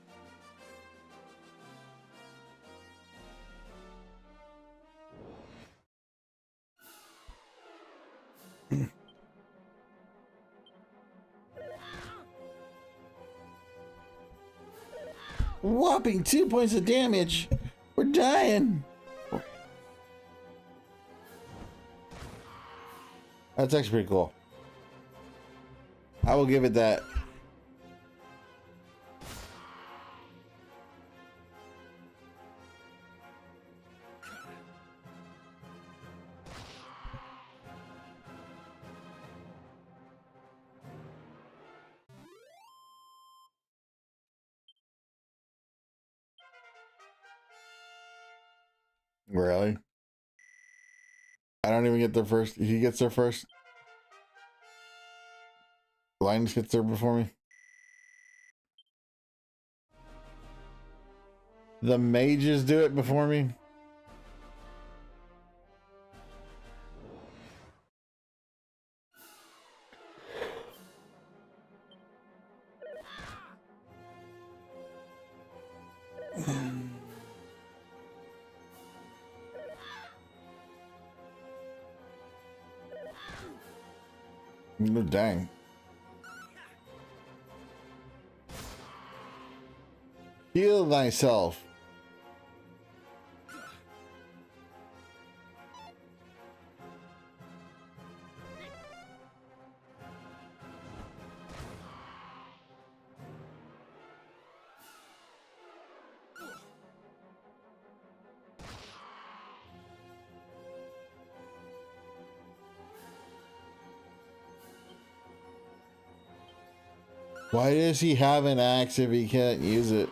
Whopping 2 points of damage. We're dying. That's actually pretty cool. I will give it that. Really? I don't even get there first. He gets there first. Linus gets there before me. The mages do it before me. No, dang. Heal thyself. Why does he have an axe if he can't use it?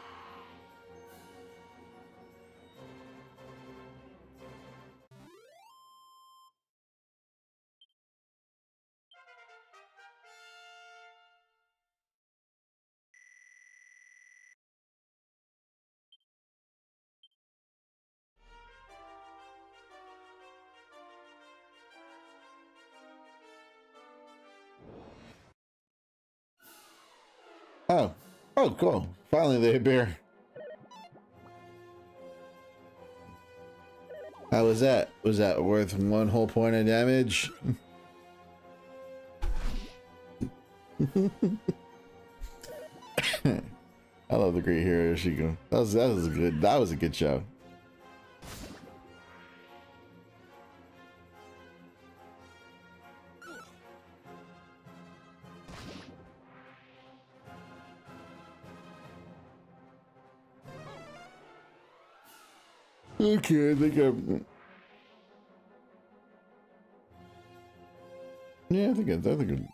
Oh. Oh, cool. Finally they appear. How was that? Was that worth 1 whole point of damage? I love the great hero Shiko. That was a good show. Okay, I think I'm... Yeah, I think I'm...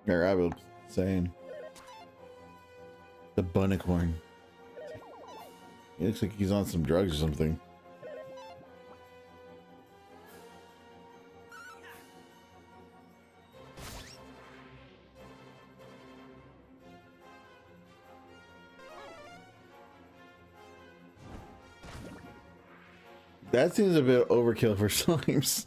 Or I was saying the bunnicorn. He looks like he's on some drugs or something. That seems a bit overkill for slimes.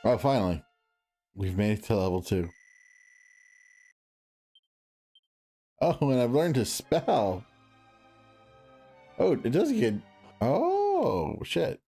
Oh, finally. We've made it to level 2. Oh, and I've learned to spell. Oh, it does get... Oh, shit.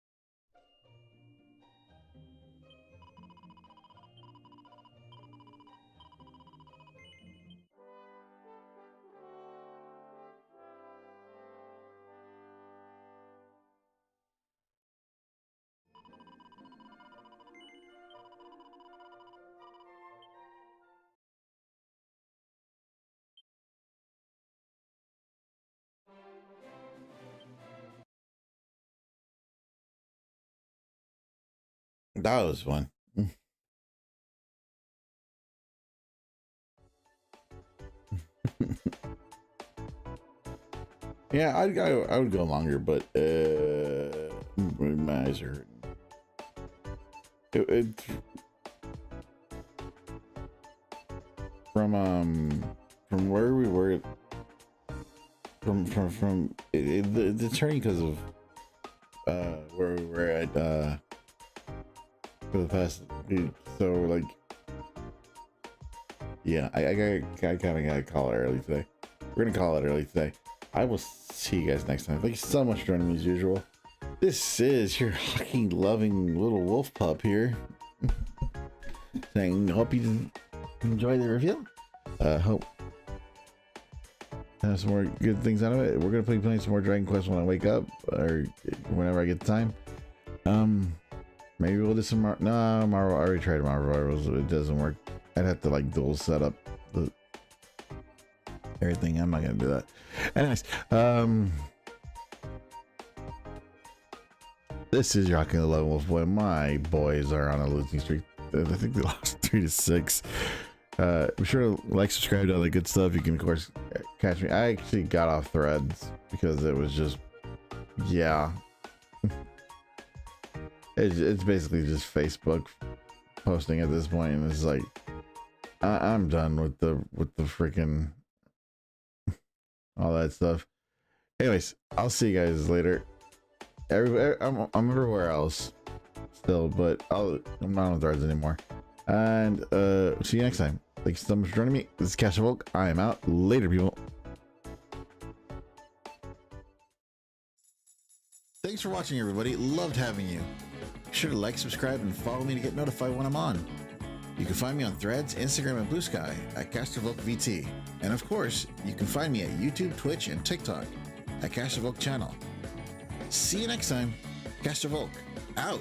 That was fun. Yeah, I would go longer, but my eyes are hurting. From where we were, the turning because of where we were at for the past, so like, yeah, I kind of gotta call it early today. We're gonna call it early today. I will see you guys next time. Thank you so much for joining me as usual. This is your hockey loving little wolf pup here, saying hope you enjoy the review. Hope have some more good things out of it. We're gonna be playing some more Dragon Quest when I wake up or whenever I get the time. Maybe we'll do some no Marvel. I already tried Marvel. It doesn't work. I'd have to like dual set up the everything. I'm not gonna do that. Anyways, this is your Rockin' the Love Wolf Boy. My boys are on a losing streak. I think they lost 3-6. Be sure to like, subscribe to all the good stuff. You can of course catch me. I actually got off Threads because it was just, yeah, it's basically just Facebook posting at this point, and it's like I'm done with the freaking all that stuff. Anyways, I'll see you guys later. I'm everywhere else still, but I'm not on Threads anymore. And see you next time. Thanks so much for joining me. This is Castor Volk. I am out. Later, people. Thanks for watching, everybody. Loved having you. Be sure to like, subscribe, and follow me to get notified when I'm on. You can find me on Threads, Instagram, and Blue Sky at Castor Volk VT. And of course, you can find me at YouTube, Twitch, and TikTok at Castor Volk Channel. See you next time. Castor Volk, out.